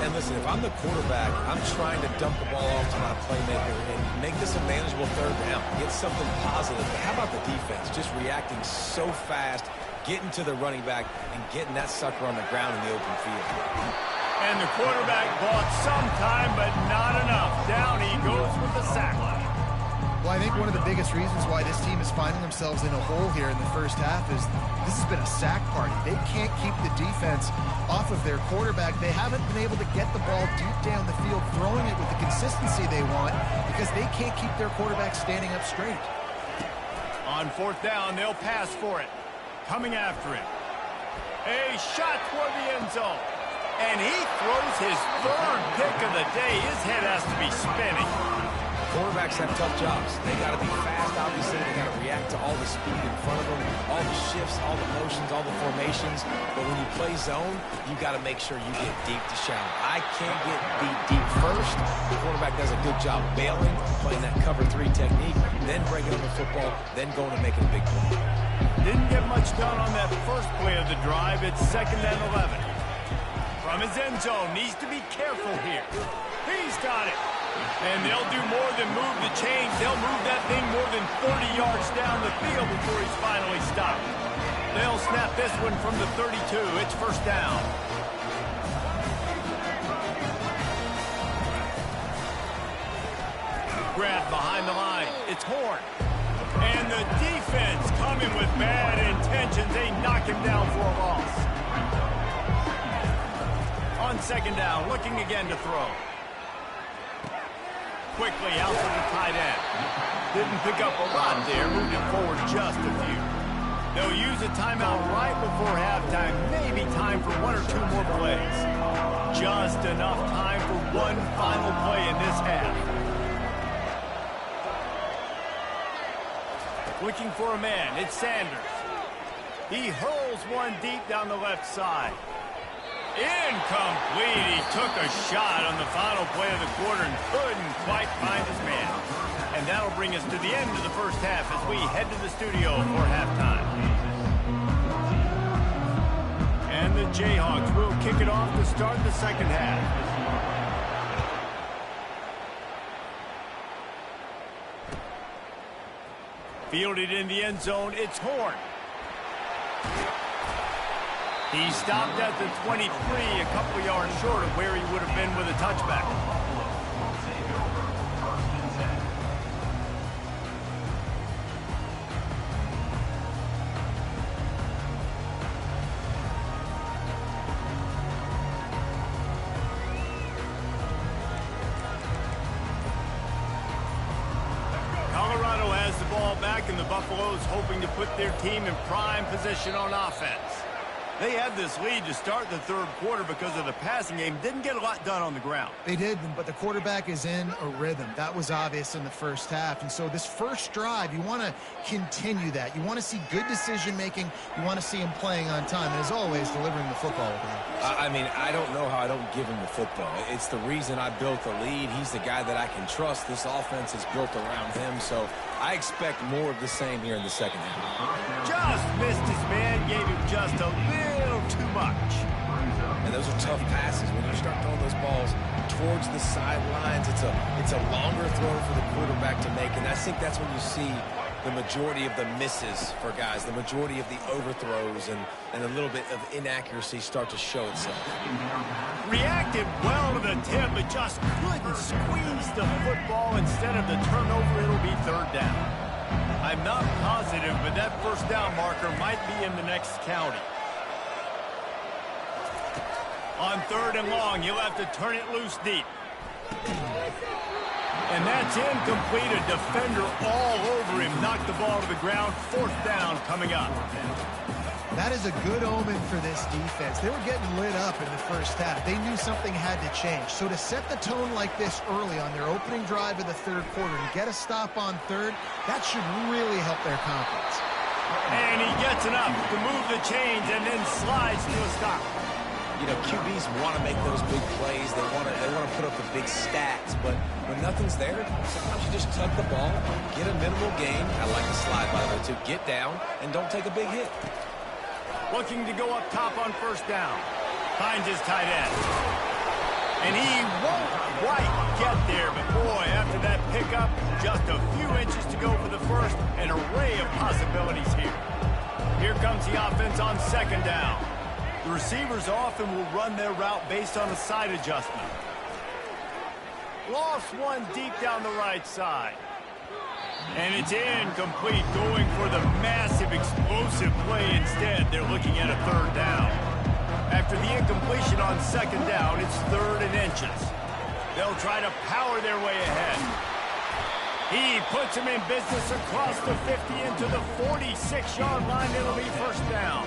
And listen, if I'm the quarterback, I'm trying to dump the ball off to my playmaker and make this a manageable 3rd down. Get something positive. But how about the defense? Just reacting so fast, getting to the running back, and getting that sucker on the ground in the open field. And the quarterback bought some time, but not enough. Down he goes with the sack. Well, I think one of the biggest reasons why this team is finding themselves in a hole here in the first half is this has been a sack party. They can't keep the defense off of their quarterback. They haven't been able to get the ball deep down the field, throwing it with the consistency they want because they can't keep their quarterback standing up straight. On 4th down, they'll pass for it. Coming after it. A shot toward the end zone. And he throws his 3rd pick of the day. His head has to be spinning. Quarterbacks have tough jobs. They got to be fast, obviously. They got to react to all the speed in front of them, all the shifts, all the motions, all the formations. But when you play zone, you got to make sure you get deep to shallow. I can't get beat deep first. The quarterback does a good job bailing, playing that cover 3 technique, then breaking up the football, then going and making a big play. Didn't get much done on that first play of the drive. It's 2nd and 11. From his end zone, needs to be careful here. He's got it. And they'll do more than move the chains. They'll move that thing more than 30 yards down the field before he's finally stopped. They'll snap this one from the 32. It's 1st down. Grabbed behind the line. It's Horn. And the defense coming with bad intentions. They knock him down for a loss. On second down, looking again to throw. Quickly out to the tight end. Didn't pick up a lot there, moved it forward just a few. They'll use a timeout right before halftime, maybe time for one or two more plays. Just enough time for one final play in this half. Looking for a man, it's Sanders. He hurls one deep down the left side. Incomplete. He took a shot on the final play of the quarter and couldn't quite find his man. And that'll bring us to the end of the first half as we head to the studio for halftime. And the Jayhawks will kick it off to start the second half. Fielded in the end zone, it's Horn. He stopped at the 23, a couple yards short of where he would have been with a touchback. Colorado has the ball back, and the Buffaloes hoping to put their team in prime position on offense. They had this lead to start the third quarter because of the passing game. Didn't get a lot done on the ground. They did, but the quarterback is in a rhythm. That was obvious in the first half. And so this first drive, you want to continue that. You want to see good decision-making. You want to see him playing on time. And as always, delivering the football. I mean, I don't know how I don't give him the football. It's the reason I built the lead. He's the guy that I can trust. This offense is built around him. So I expect more of the same here in the second half. Just missed his man. Gave him just a little too much. And those are tough passes. When you start throwing those balls towards the sidelines, it's a longer throw for the quarterback to make. And I think that's when you see the majority of the misses for guys, the majority of the overthrows and a little bit of inaccuracy start to show itself. Reacted well to the tip, but just couldn't squeeze the football. Instead of the turnover, it'll be third down. I'm not positive, but that first down marker might be in the next county. On third and long, you'll have to turn it loose deep. And that's incomplete. A defender all over him. Knocked the ball to the ground. Fourth down coming up. That is a good omen for this defense. They were getting lit up in the first half. They knew something had to change. So to set the tone like this early on their opening drive of the third quarter and get a stop on third, that should really help their confidence. And he gets enough to move the chains and then slides to a stop. You know, QBs want to make those big plays. They want to put up the big stats. But when nothing's there, sometimes you just tuck the ball, get a minimal gain. I like the slide, by the way, to get down and don't take a big hit. Looking to go up top on first down. Finds his tight end. And he won't quite get there. But, boy, after that pickup, just a few inches to go for the first. An array of possibilities here. Here comes the offense on second down. The receivers often will run their route based on a side adjustment. Lost one deep down the right side. And it's incomplete, going for the massive explosive play instead. They're looking at a third down. After the incompletion on second down, it's third and inches. They'll try to power their way ahead. He puts him in business across the 50 into the 46-yard line. It'll be first down.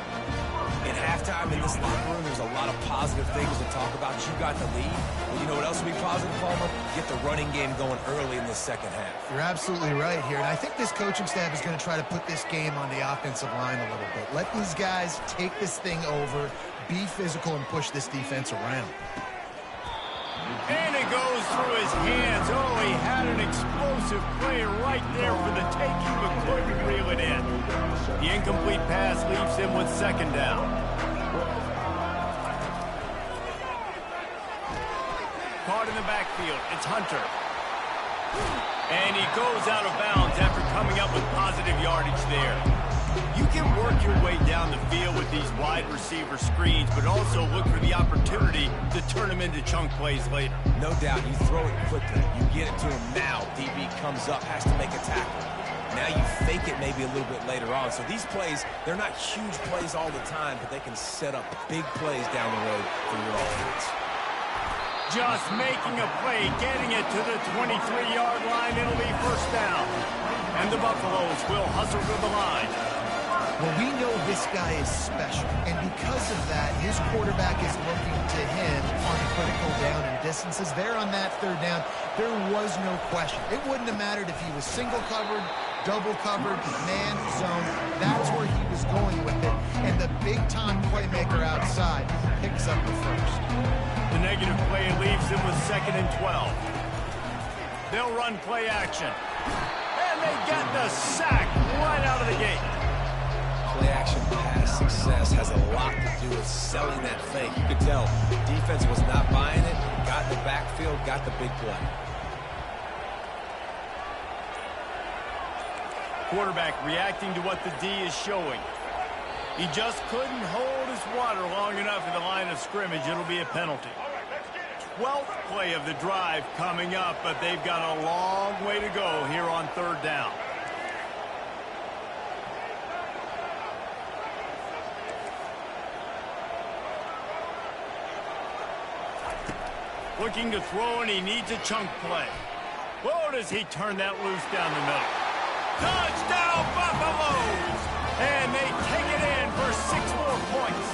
In halftime, in this locker room, there's a lot of positive things to talk about. You got the lead. Well, you know what else will be positive, Palmer? Get the running game going early in the second half. You're absolutely right here. And I think this coaching staff is going to try to put this game on the offensive line a little bit. Let these guys take this thing over, be physical, and push this defense around. And it goes through his hands. Oh, he had an explosive play right there for the taking, but couldn't reel it in. The incomplete pass leaves him with second down. Caught in the backfield. It's Hunter. And he goes out of bounds after coming up with positive yardage there. You can work your way down the field with these wide receiver screens, but also look for the opportunity to turn them into chunk plays later. No doubt, you throw it quickly. You get it to him now. DB comes up, has to make a tackle. Now you fake it maybe a little bit later on. So these plays, they're not huge plays all the time, but they can set up big plays down the road for your offense. Just making a play, getting it to the 23-yard line. It'll be first down. And the Buffaloes will hustle to the line. Well, we know this guy is special, and because of that, his quarterback is looking to him on critical down and distances. There on that third down, there was no question. It wouldn't have mattered if he was single covered, double covered, man, zone. That's where he was going with it, and the big-time playmaker outside picks up the first. The negative play leaves him with 2nd and 12. They'll run play action, and they get the sack right out of the gate. Play-action pass success has a lot to do with selling that fake. You could tell defense was not buying it, got in the backfield, got the big play. Quarterback reacting to what the D is showing. He just couldn't hold his water long enough in the line of scrimmage. It'll be a penalty. 12th play of the drive coming up, but they've got a long way to go here on third down. Looking to throw, and he needs a chunk play. Whoa, does he turn that loose down the middle. Touchdown, Buffaloes! And they take it in for 6 more points.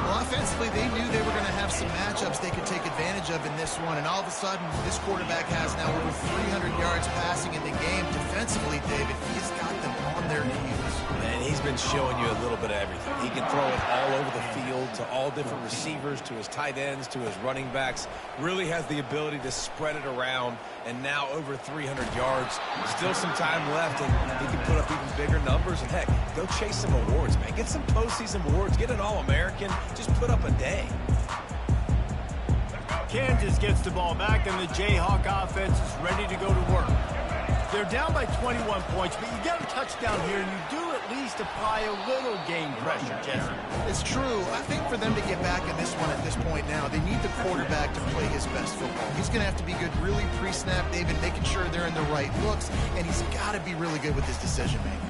Well, offensively, they knew they were going to have some matchups they could take advantage of in this one, and all of a sudden, this quarterback has now over 300 yards passing in the game. Defensively, David, he's got them on their heels. And he's been showing you a little bit of everything. He can throw it all over the field to all different receivers, to his tight ends, to his running backs. Really has the ability to spread it around, and now over 300 yards. Still some time left, and he can put up even bigger numbers. And heck, go chase some awards, man. Get some postseason awards. Get an All-American. Just put up a day. Kansas gets the ball back, and the Jayhawk offense is ready to go to work. They're down by 21 points, but you get a touchdown here, and you do at least apply a little game pressure, Jesse. It's true. I think for them to get back in this one at this point now, they need the quarterback to play his best football. He's going to have to be good really pre-snap, David, making sure they're in the right looks, and he's got to be really good with his decision-making.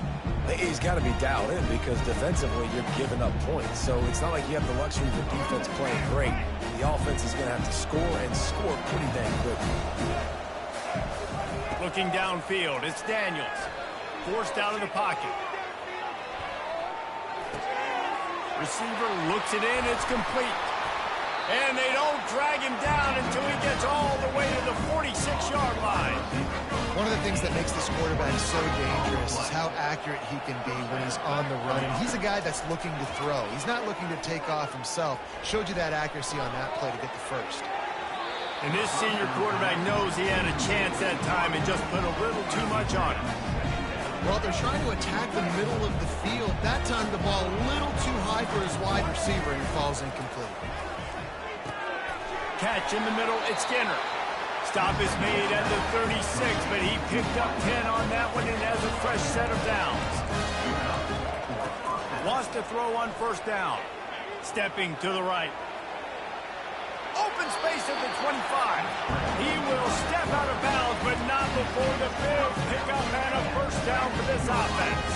He's got to be dialed in because defensively you're giving up points. So it's not like you have the luxury of the defense playing great. The offense is going to have to score and score pretty dang quickly. Looking downfield, it's Daniels. Forced out of the pocket. Receiver looks it in, it's complete. And they don't drag him down until he gets all the way to the 46-yard line. One of the things that makes this quarterback so dangerous is how accurate he can be when he's on the run. And he's a guy that's looking to throw. He's not looking to take off himself. Showed you that accuracy on that play to get the first. And this senior quarterback knows he had a chance that time and just put a little too much on it. Well, they're trying to attack the middle of the field. That time the ball a little too high for his wide receiver, and he falls incomplete. Catch in the middle, it's Skinner. Stop is made at the 36, but he picked up 10 on that one and has a fresh set of downs. Wants to throw on first down. Stepping to the right. Open space at the 25. He will step out of bounds, but not before the big pickup and a first down for this offense.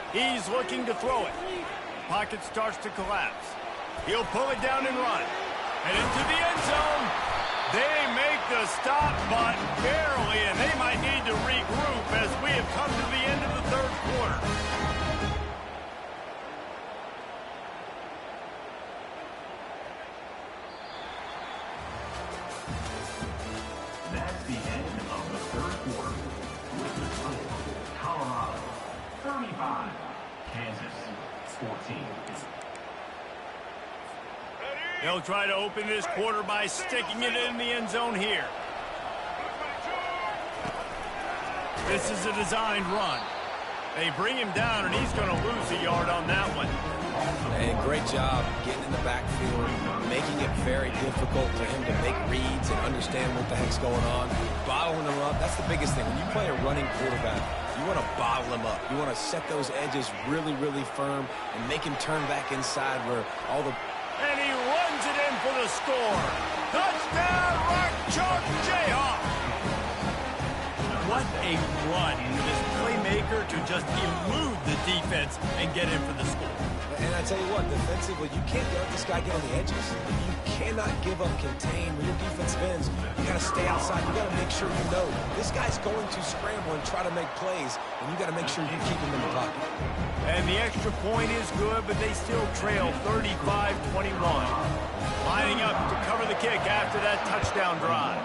He's looking to throw it. Pocket starts to collapse. He'll pull it down and run. And into the end zone. They make the stop, but barely, and they might need to regroup as we have come to the end of the third quarter. That's the end of the third quarter. With the score, Colorado 35, Kansas 14. They'll try to open this quarter by sticking it in the end zone here. This is a designed run. They bring him down, and he's going to lose a yard on that one. And great job getting in the backfield, making it very difficult for him to make reads and understand what the heck's going on. Bottling him up, that's the biggest thing. When you play a running quarterback, you want to bottle him up. You want to set those edges really, really firm and make him turn back inside where all the... And he runs it in for the score. Touchdown, Rock Chalk Jayhawk. what a run for this playmaker to just elude the defense and get in for the score. And I tell you what, defensively, you can't let this guy get on the edges. You cannot give up contain. When your defense spins, you got to stay outside. You got to make sure you know this guy's going to scramble and try to make plays, and you got to make sure you keep him in the pocket. And the extra point is good, but they still trail 35-21. Lining up to cover the kick after that touchdown drive.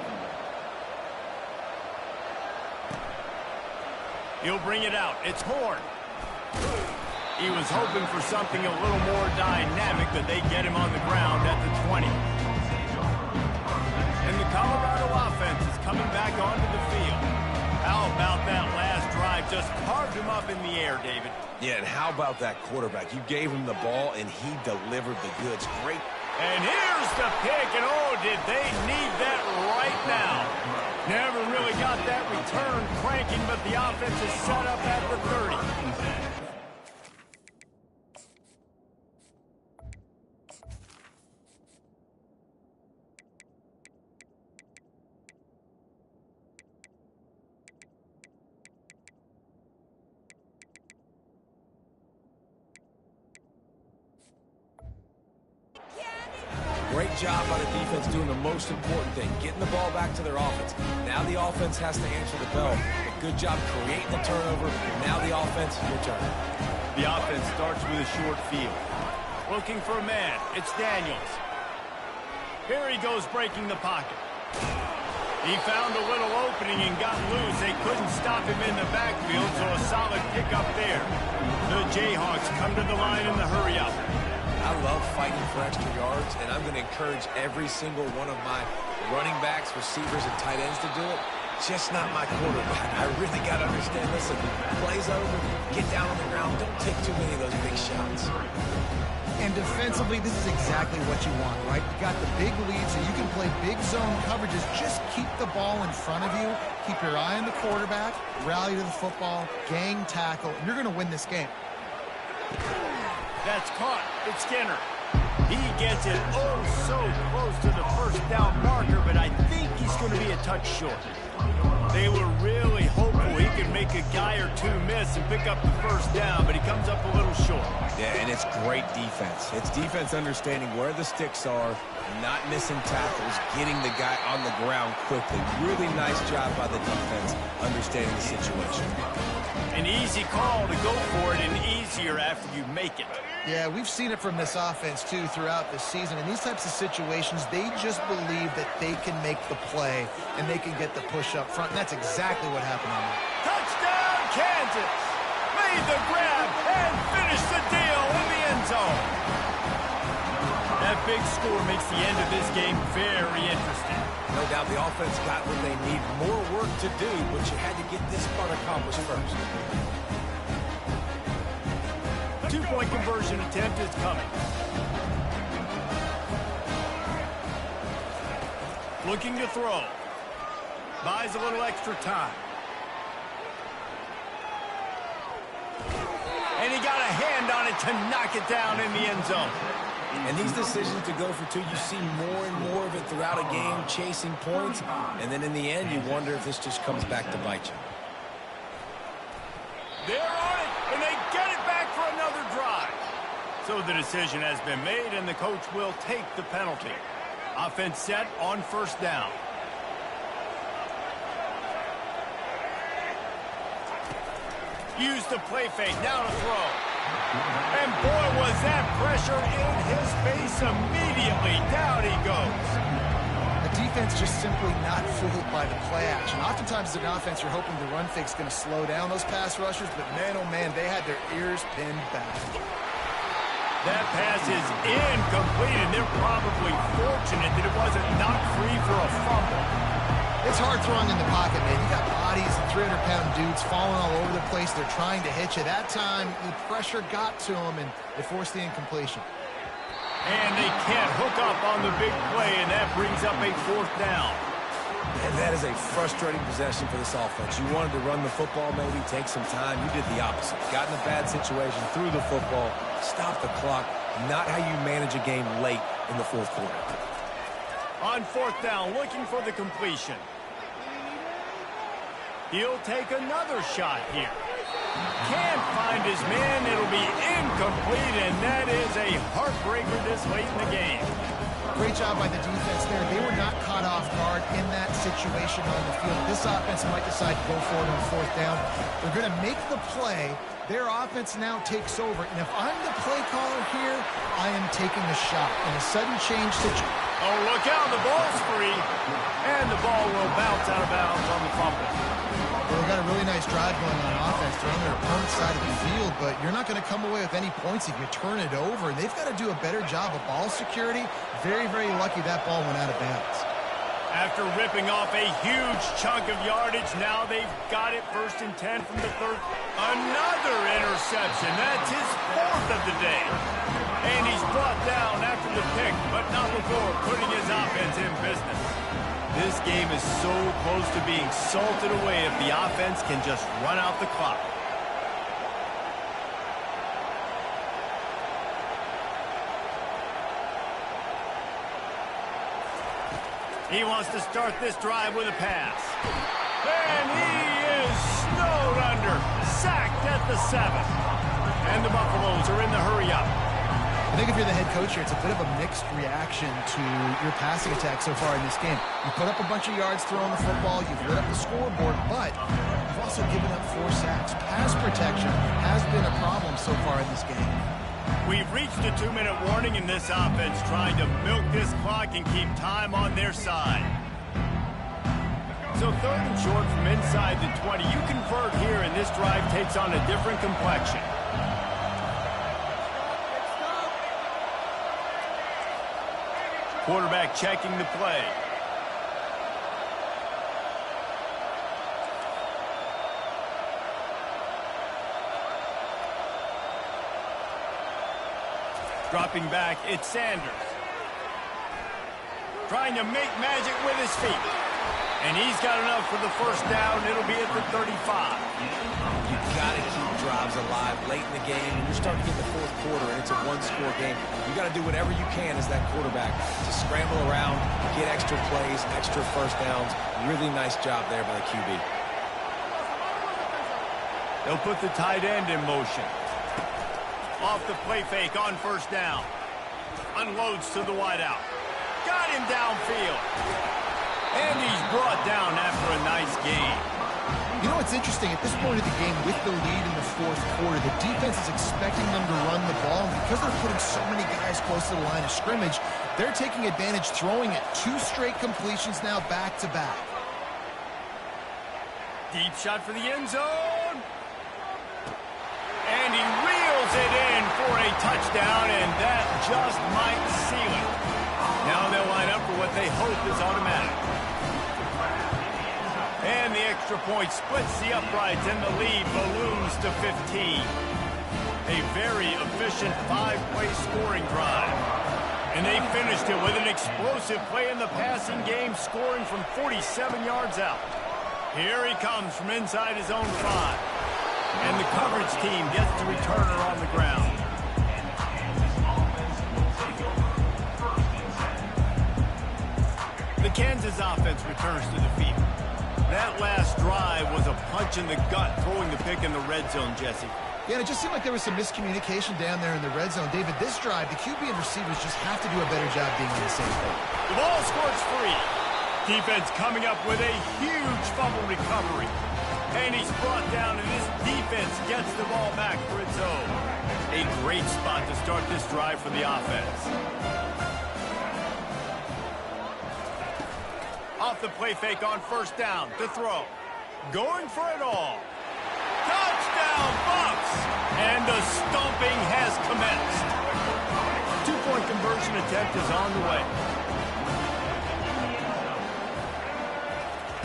He'll bring it out. It's Horn. He was hoping for something a little more dynamic, but they get him on the ground at the 20. And the Colorado offense is coming back onto the field. How about that last drive? Just carved him up in the air, David. Yeah, and how about that quarterback? You gave him the ball, and he delivered the goods. Great. And here's the pick, and oh, did they need that right now. Never really got that return cranking, but the offense is set up at the 30. Great job by the defense doing the most important thing, getting the ball back to their offense. Now the offense has to answer the bell. But good job creating the turnover. Now the offense, your turn. The offense starts with a short field. Looking for a man. It's Daniels. Here he goes breaking the pocket. He found a little opening and got loose. They couldn't stop him in the backfield, so a solid pickup there. The Jayhawks come to the line in the hurry-up. I love fighting for extra yards, and I'm going to encourage every single one of my running backs, receivers, and tight ends to do it. Just not my quarterback. I really got to understand, listen, play's over, get down on the ground, don't take too many of those big shots. And defensively, this is exactly what you want, right? You got the big lead, so you can play big zone coverages. Just keep the ball in front of you, keep your eye on the quarterback, rally to the football, gang tackle, and you're going to win this game. That's caught. It's Skinner. He gets it oh so close to the first down marker, but I think he's going to be a touch short. They were really hopeful he could make a guy or two miss and pick up the first down, but he comes up a little short. Yeah, and it's great defense. It's defense understanding where the sticks are, not missing tackles, getting the guy on the ground quickly. Really nice job by the defense understanding the situation. An easy call to go for it and easier after you make it. Yeah, we've seen it from this offense, too, throughout the season. In these types of situations, they just believe that they can make the play and they can get the push up front, and that's exactly what happened on that. Touchdown, Kansas! Made the grab and finished the deal in the end zone. That big score makes the end of this game very interesting. No doubt the offense got what they need. More work to do, but you had to get this part accomplished first. Two-point conversion attempt is coming. Looking to throw. Buys a little extra time. And he got a hand on it to knock it down in the end zone. And these decisions to go for two, you see more and more of it throughout a game, chasing points. And then in the end, you wonder if this just comes back to bite you. They're on it, and they get it back for another drive. So the decision has been made, and the coach will take the penalty. Offense set on first down. Use the play fake, now to throw. And boy, was that pressure in his face immediately. Down he goes. The defense just simply not fooled by the play action. Oftentimes, as an offense, you're hoping the run fake's going to slow down those pass rushers, but man, oh man, they had their ears pinned back. That pass is incomplete, and they're probably fortunate that it wasn't knocked free for a fumble. It's hard throwing in the pocket, man. You got bodies and 300-pound dudes falling all over the place. They're trying to hit you. That time, the pressure got to them, and it forced the incompletion. And they can't hook up on the big play, and that brings up a fourth down. And that is a frustrating possession for this offense. You wanted to run the football, maybe take some time. You did the opposite. Got in a bad situation, threw the football, stopped the clock. Not how you manage a game late in the fourth quarter. On fourth down, looking for the completion. He'll take another shot here. Can't find his man. It'll be incomplete, and that is a heartbreaker this late in the game. Great job by the defense there. They were not caught off guard in that situation on the field. This offense might decide to go for it on fourth down. They're going to make the play. Their offense now takes over. And if I'm the play caller here, I am taking a shot in a sudden change situation. Oh, look out. The ball's free. And the ball will bounce out of bounds on the fumble. Well, they've got a really nice drive going on offense. They're on their opponent's side of the field, but you're not going to come away with any points if you turn it over. And they've got to do a better job of ball security. Very, very lucky that ball went out of bounds. After ripping off a huge chunk of yardage, now they've got it 1st and 10 from the 3rd. Another interception. That's his 4th of the day. And he's brought down after the pick, but not before putting his offense in business. This game is so close to being salted away if the offense can just run out the clock. He wants to start this drive with a pass. And he is snowed under. Sacked at the 7. And the Buffaloes are in the hurry-up. I think if you're the head coach here, it's a bit of a mixed reaction to your passing attack so far in this game. You put up a bunch of yards throwing the football, you've lit up the scoreboard, but you've also given up 4 sacks. Pass protection has been a problem so far in this game. We've reached a 2-minute warning in this offense, trying to milk this clock and keep time on their side. So 3rd and short from inside the 20. You convert here, and this drive takes on a different complexion. Quarterback checking the play. Dropping back, it's Sanders. Trying to make magic with his feet. And he's got enough for the 1st down. It'll be at the 35. You've got to keep drives alive late in the game. When you're starting to get the 4th quarter and it's a 1-score game, you got to do whatever you can as that quarterback to scramble around, get extra plays, extra 1st downs. Really nice job there by the QB. They'll put the tight end in motion. Off the play fake on 1st down. Unloads to the wideout. Got him downfield. And he's brought down after a nice game. You know what's interesting? At this point of the game, with the lead in the 4th quarter, the defense is expecting them to run the ball. And because they're putting so many guys close to the line of scrimmage, they're taking advantage, throwing it. 2 straight completions now back-to-back. Deep shot for the end zone. And he reels it in for a touchdown, and that just might seal it. Now they'll line up for what they hope is automatic. And the extra point splits the uprights, and the lead balloons to 15. A very efficient 5-play scoring drive. And they finished it with an explosive play in the passing game, scoring from 47 yards out. Here he comes from inside his own 5. And the coverage team gets the returner on the ground. The Kansas offense returns to the field. That last drive was a punch in the gut, throwing the pick in the red zone, Jesse. Yeah, and it just seemed like there was some miscommunication down there in the red zone. David, this drive, the QB and receivers just have to do a better job being on the same page. The ball scores free. Defense coming up with a huge fumble recovery. And he's brought down, and this defense gets the ball back for its own. A great spot to start this drive for the offense. Off the play fake on 1st down to throw. Going for it all. Touchdown, Bucks! And the stomping has commenced. 2-point conversion attempt is on the way.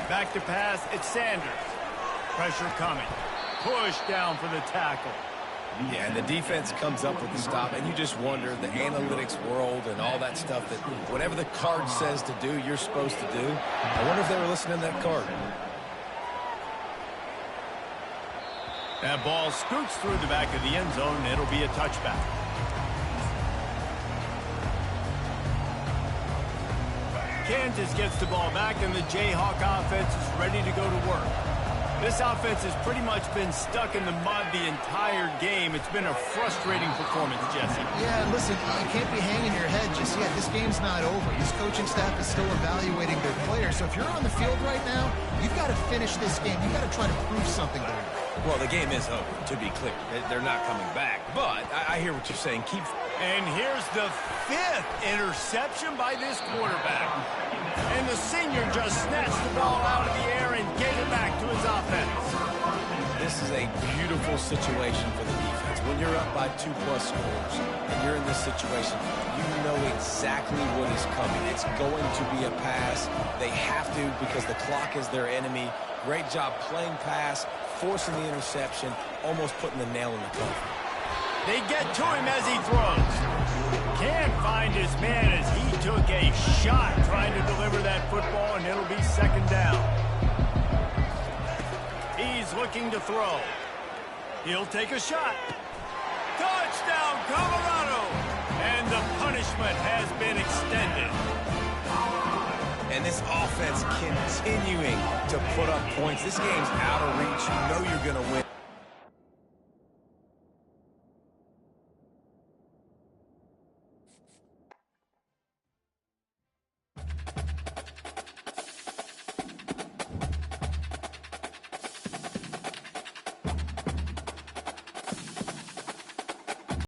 Back to pass, it's Sanders. Pressure coming. Push down for the tackle. Yeah, and the defense comes up with the stop, and you just wonder, the analytics world and all that stuff, that whatever the card says to do, you're supposed to do. I wonder if they were listening to that card. That ball scoots through the back of the end zone, and it'll be a touchback. Kansas gets the ball back, and the Jayhawk offense is ready to go to work. This offense has pretty much been stuck in the mud the entire game. It's been a frustrating performance, Jesse. Yeah, listen, you can't be hanging your head just yet. This game's not over. This coaching staff is still evaluating their players. So if you're on the field right now, you've got to finish this game. You've got to try to prove something to them. Well, the game is over, to be clear. They're not coming back. But I hear what you're saying. And here's the 5th interception by this quarterback. And the senior just snatched the ball out of the air and gave it back to his offense. This is a beautiful situation for the defense. When you're up by 2+ scores and you're in this situation, you know exactly what is coming. It's going to be a pass. They have to because the clock is their enemy. Great job playing pass, forcing the interception, almost putting the nail in the coffin. They get to him as he throws. Can't find his man as he took a shot trying to deliver that football, and it'll be 2nd down. He's looking to throw. He'll take a shot. Touchdown, Colorado! And the punishment has been extended. And this offense continuing to put up points. This game's out of reach. You know you're going to win.